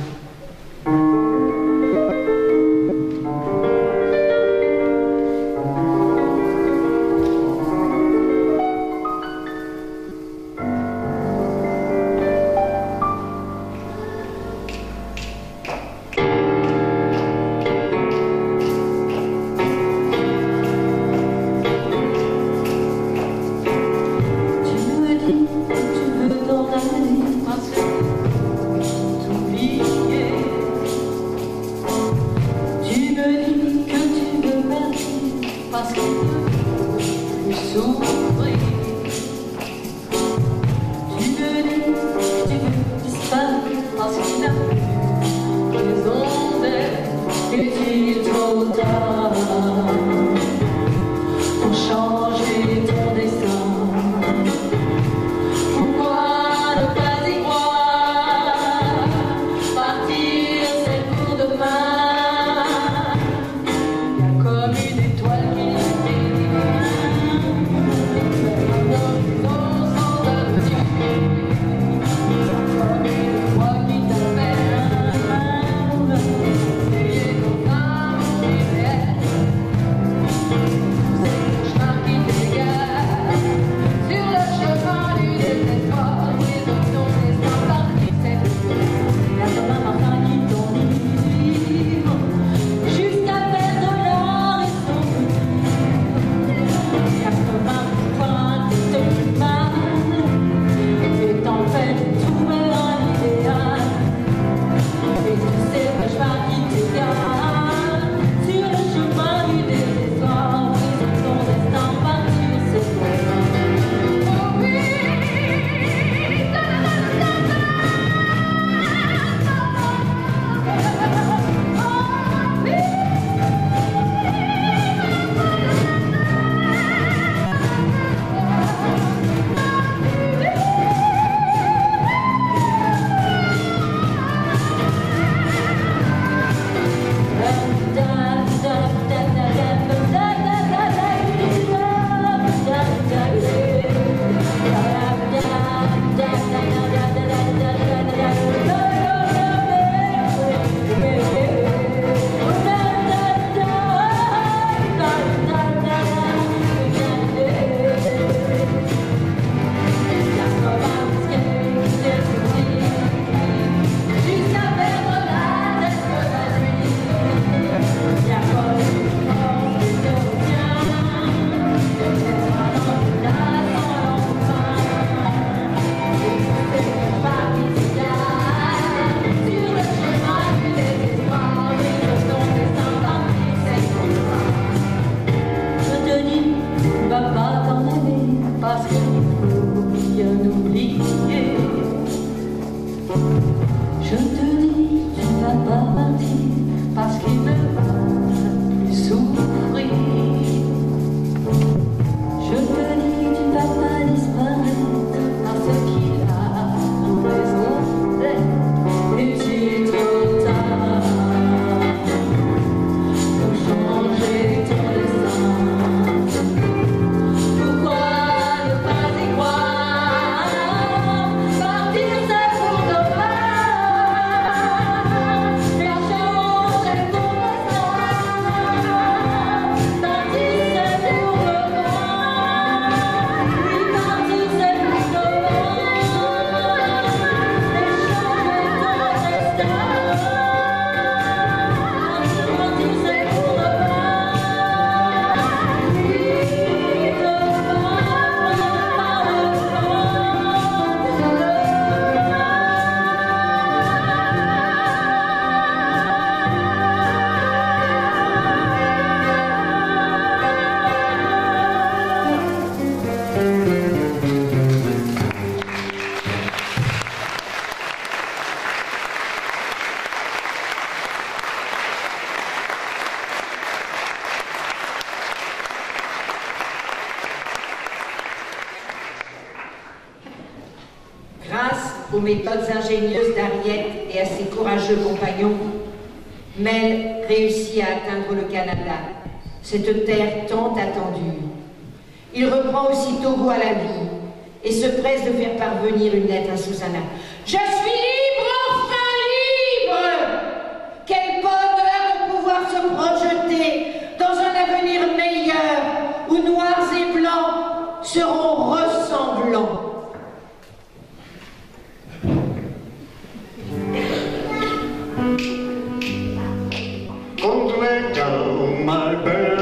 H: Pourquoi
E: aux méthodes ingénieuses d'Harriet et à ses courageux compagnons, Mel réussit à atteindre le Canada, cette terre tant attendue. Il reprend aussitôt goût à la vie et se presse de faire parvenir une lettre à Susanna. « Je suis libre, enfin libre! Quel bonheur de pouvoir se projeter dans un avenir meilleur où noirs et blancs seront ressemblants. »
J: Don't let down my burden.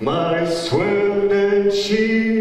J: My sword and shield.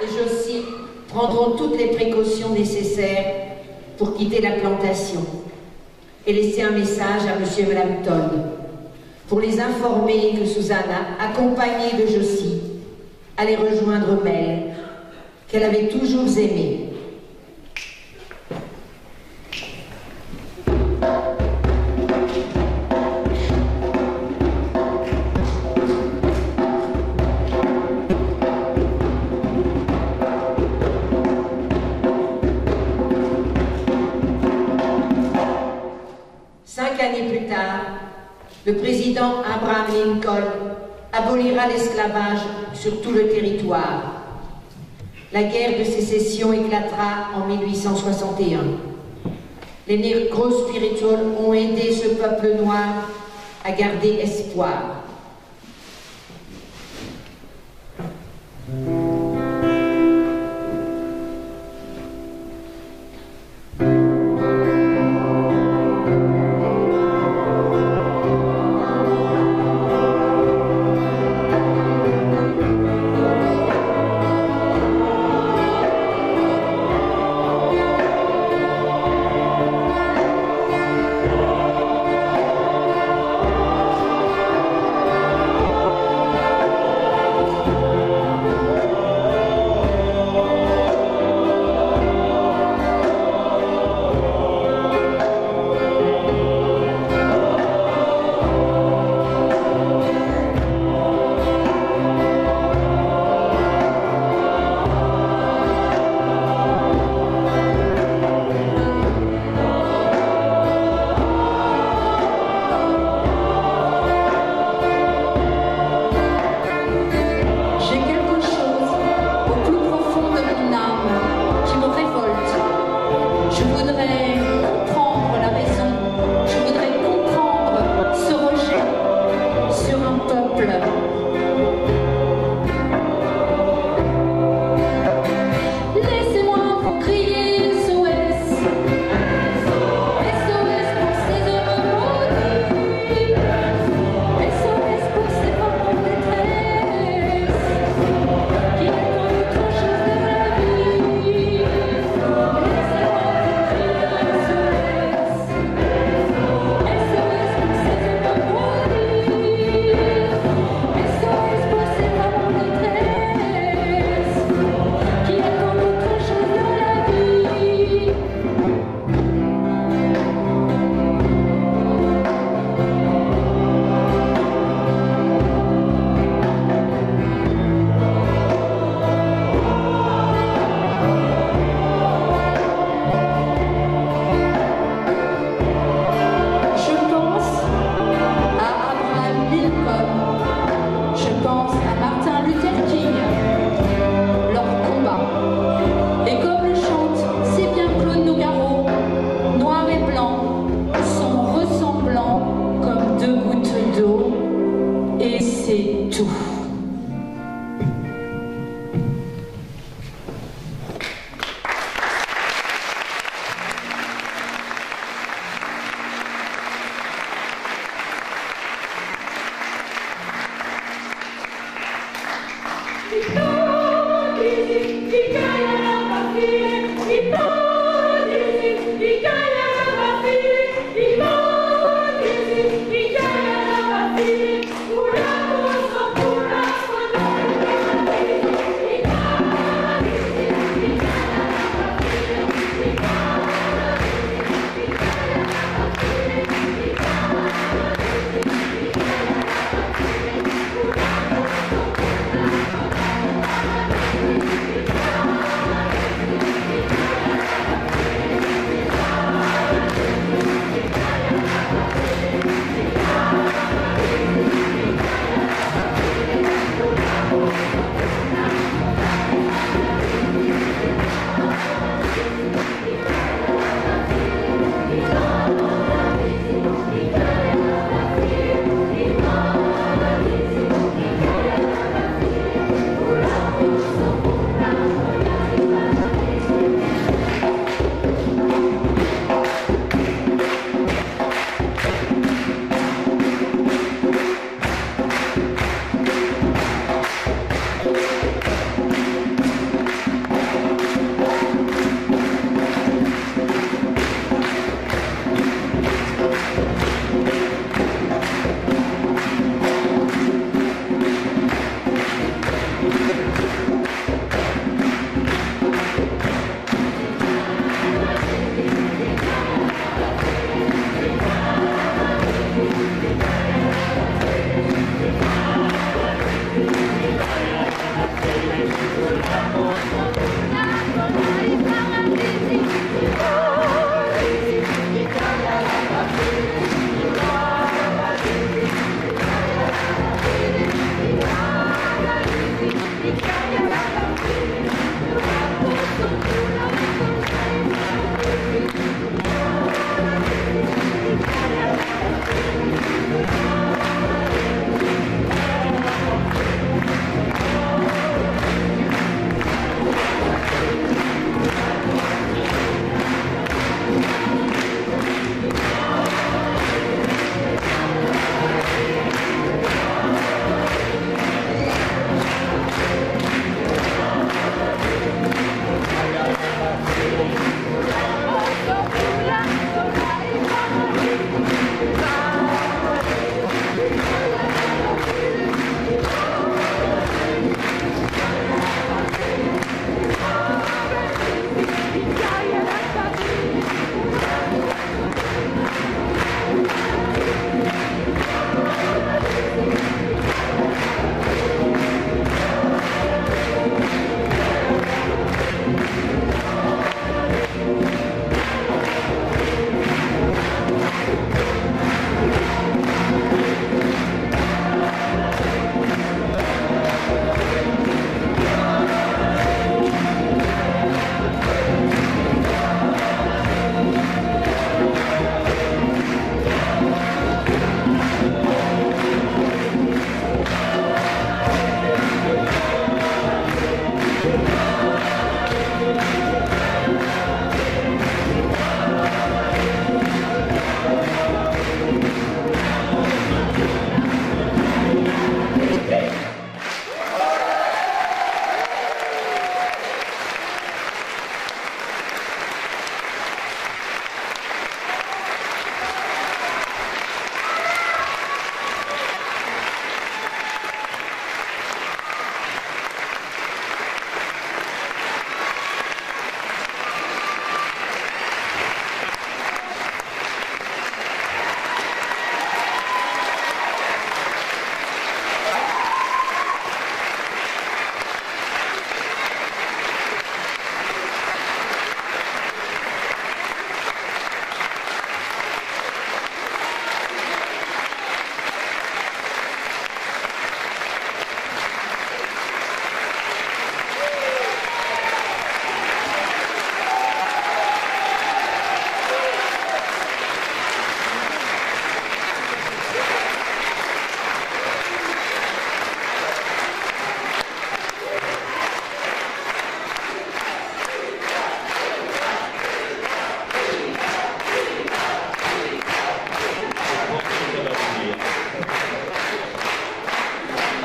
E: Et Josie prendront toutes les précautions nécessaires pour quitter la plantation et laisser un message à Monsieur et Madame Todd pour les informer que Susanna, accompagnée de Josie, allait rejoindre Mel, qu'elle avait toujours aimée. années plus tard, le président Abraham Lincoln abolira l'esclavage sur tout le territoire. La guerre de sécession éclatera en 1861. Les Negro Spirituals ont aidé ce peuple noir à garder espoir.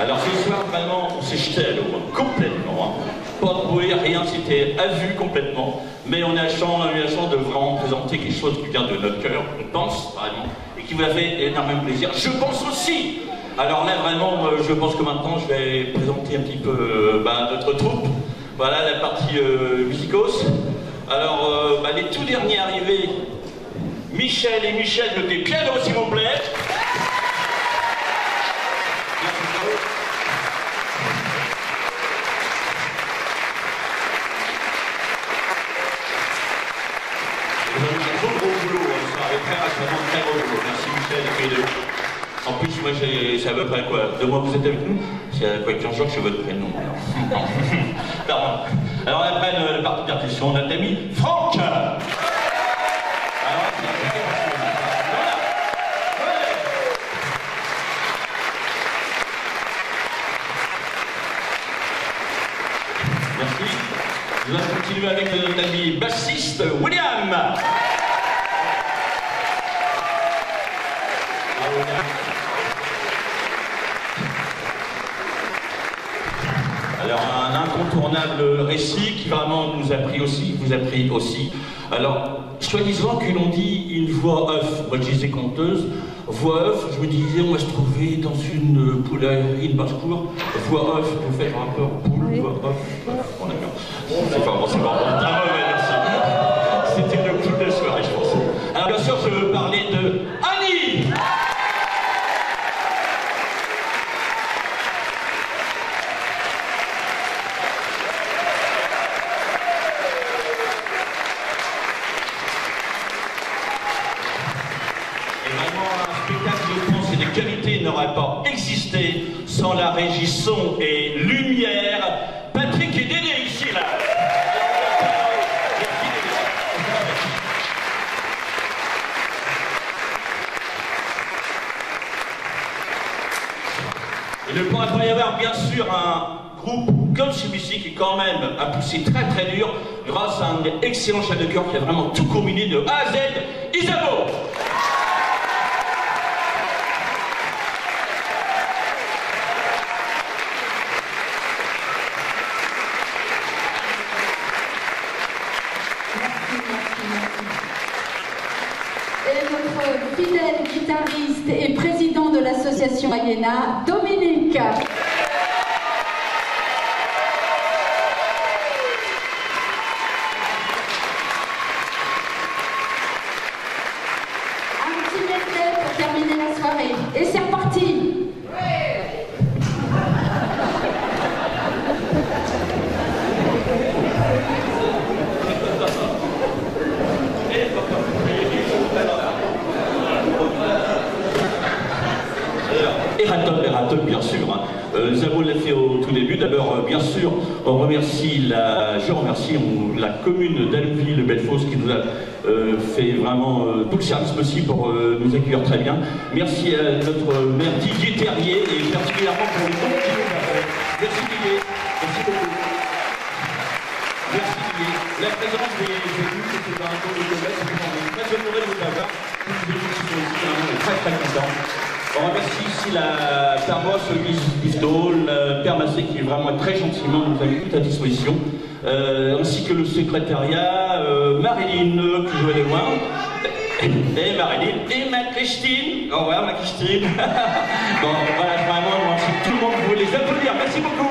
B: Alors ce soir, vraiment, on s'est jeté à l'eau, complètement. Hein. Pas de bruit, rien, c'était à vue complètement. Mais on a eu la chance de vraiment présenter quelque chose qui vient de notre cœur, on pense, vraiment, et qui vous a fait énormément plaisir. Je pense aussi. Alors là, vraiment, je pense que maintenant, je vais présenter un petit peu notre troupe. Voilà la partie musicos. Alors, les tout derniers arrivés, Michel et Michel, notez piano s'il vous plaît. Très gros boulot. Merci Michel et tous les deux. En plus, moi, c'est à peu près quoi 2 mois que vous êtes avec nous? C'est quoi 15 jours que c'est votre prénom. Pardon. Alors après le parti de percussion, notre ami Franck. Merci. Nous allons continuer avec notre ami bassiste William. Alors un incontournable récit qui vraiment nous a pris aussi, vous a pris aussi. Alors, soi-disant que l'on dit une voix off, moi je disais conteuse, voix off, je me disais on va se trouver dans une poulaillerie de basse-cour, voix off, vous faites rappeur poule, voix off, bon d'accord. C'est pas bon, très mauvais, merci. C'était le coup de soirée, je pense. Alors bien sûr, je veux parler de Annie. N'aurait pas existé sans la régie son et lumière. Patrick et Dédé ici là. Il ne pourrait pas y avoir bien sûr un groupe comme celui-ci qui quand même a poussé très très dur grâce à un excellent chef de chœur qui a vraiment tout combiné de A à Z, Isabeau.
D: Fidèle guitariste et président de l'association Ayena, Dominique. Un petit medley pour terminer la soirée. Et c'est reparti.
B: Eratom, bien sûr. Hein. Zabo l'a fait au tout début. D'abord, bien sûr, je remercie la commune d'Allouville-Bellefosse qui nous a fait vraiment tout le service possible pour nous accueillir très bien. Merci à notre maire Didier Terrier et particulièrement pour le temps qu'il nous a fait. Merci Didier. Merci beaucoup. Merci Didier. La présence des élus, c'était un tour de commerce. On est très honoré de vous avoir. Tous les élus qui sont ici, on est très très contents. On remercie ici la paroisse Guisto, le Père Massé qui vraiment très gentiment nous a mis tout à disposition, ainsi que le secrétariat, Marilyn qui jouait de loin, et Marilyn, et ma Christine. Au revoir ma Christine. Bon, voilà, vraiment, merci tout le monde, vous les applaudir, merci beaucoup.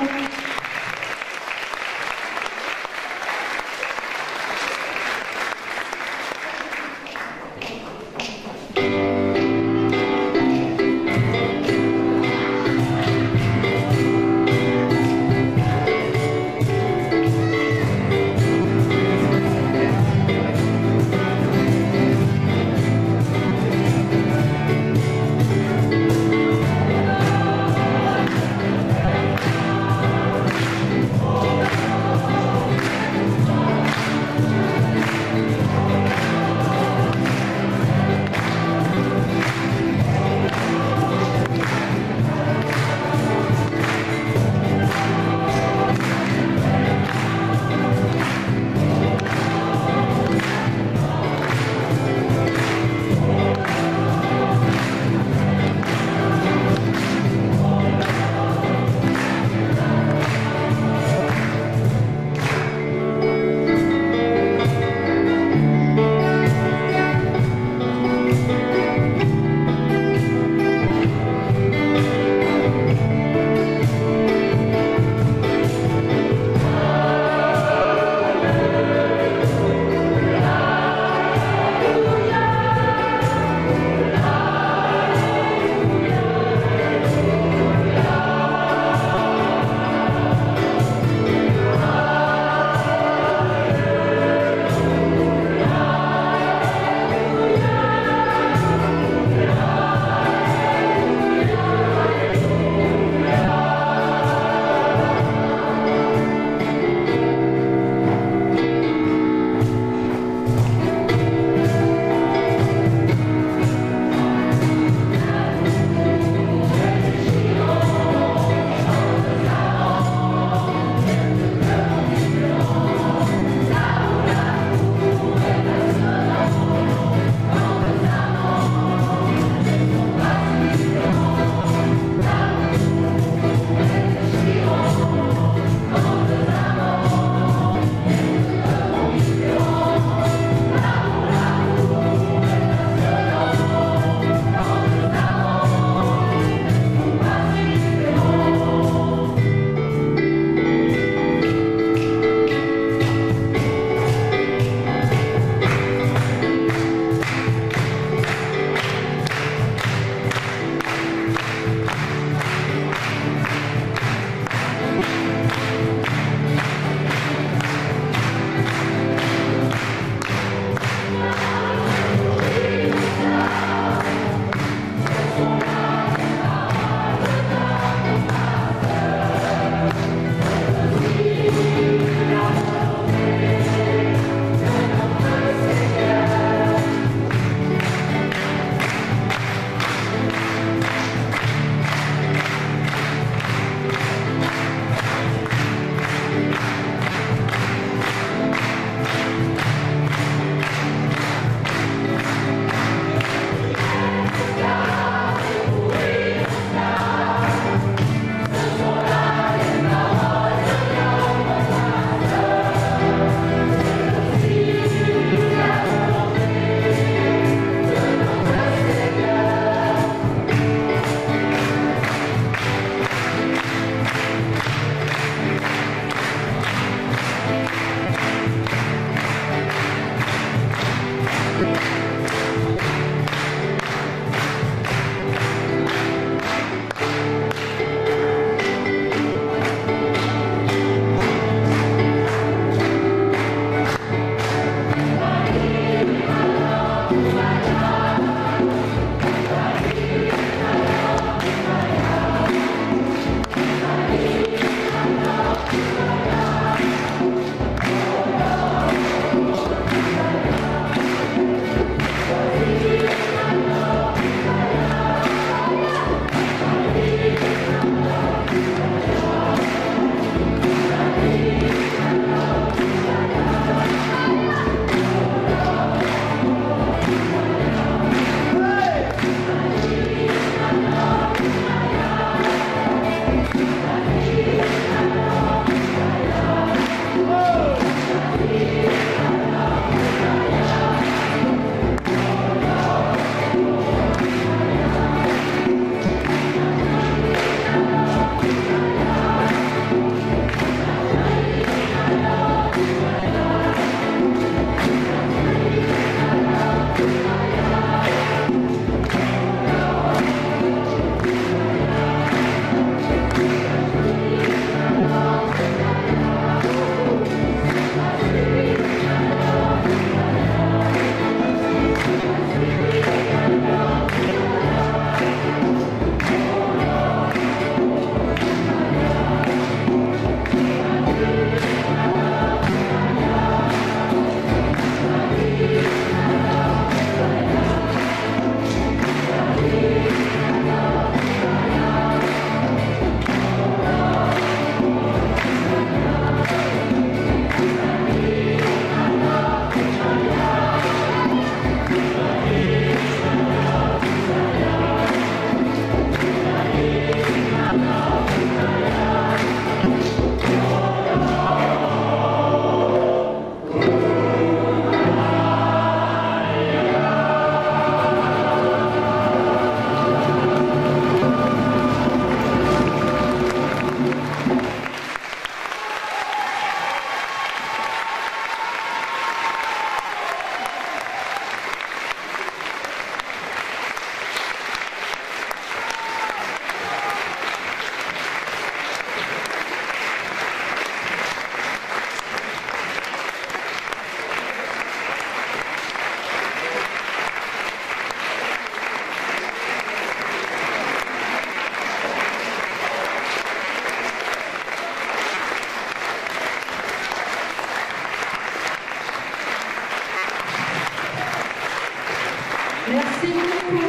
D: Merci beaucoup.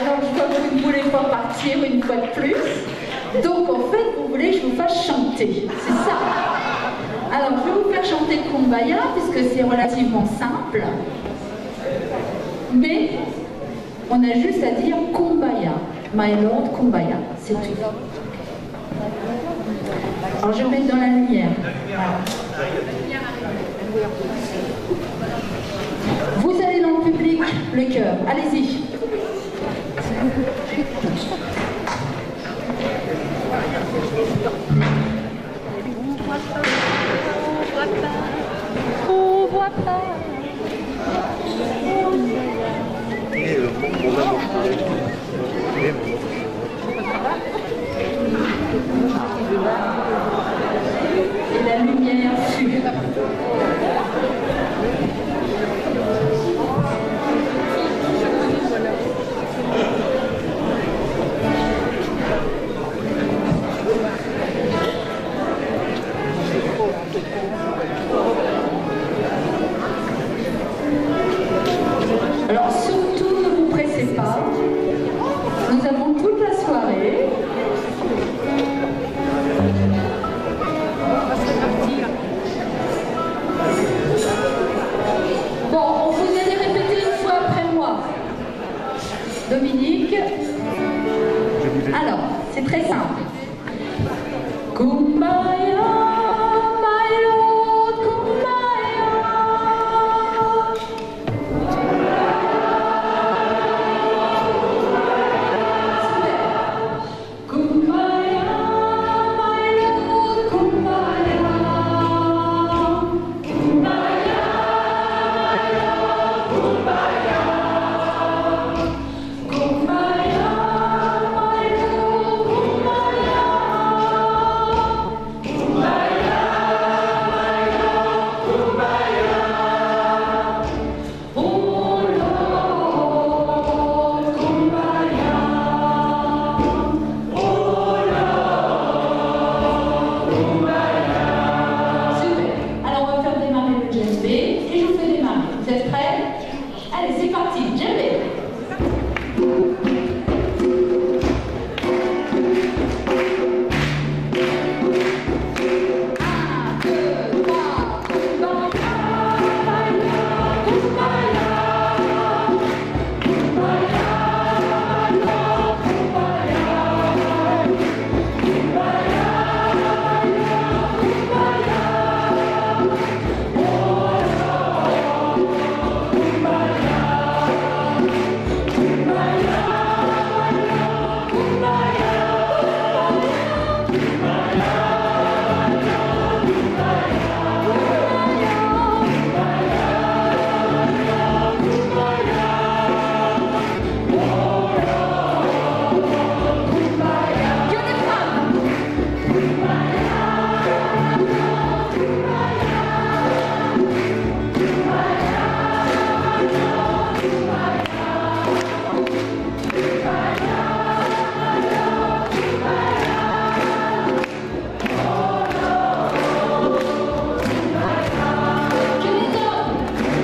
D: Alors, je vois que vous ne voulez pas partir une fois de plus. Donc, en fait, vous voulez que je vous fasse chanter. C'est ça. Alors, je vais vous faire chanter Kumbaya, puisque c'est relativement simple. Mais, on a juste à dire Kumbaya. My Lord Kumbaya. C'est tout. Alors, je vais mettre dans la lumière. Vous allez dans le public, le cœur. Allez-y.
H: On voit pas.
D: Et la lumière suit. Alors surtout ne vous pressez pas, nous avons toute la soirée. Bon, on vous allez répéter une fois après moi. Dominique. Alors, c'est très simple. Kumbaya, my Lord, Kumbaya. Kumbaya, my Lord, Kumbaya. Kumbaya.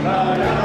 J: va la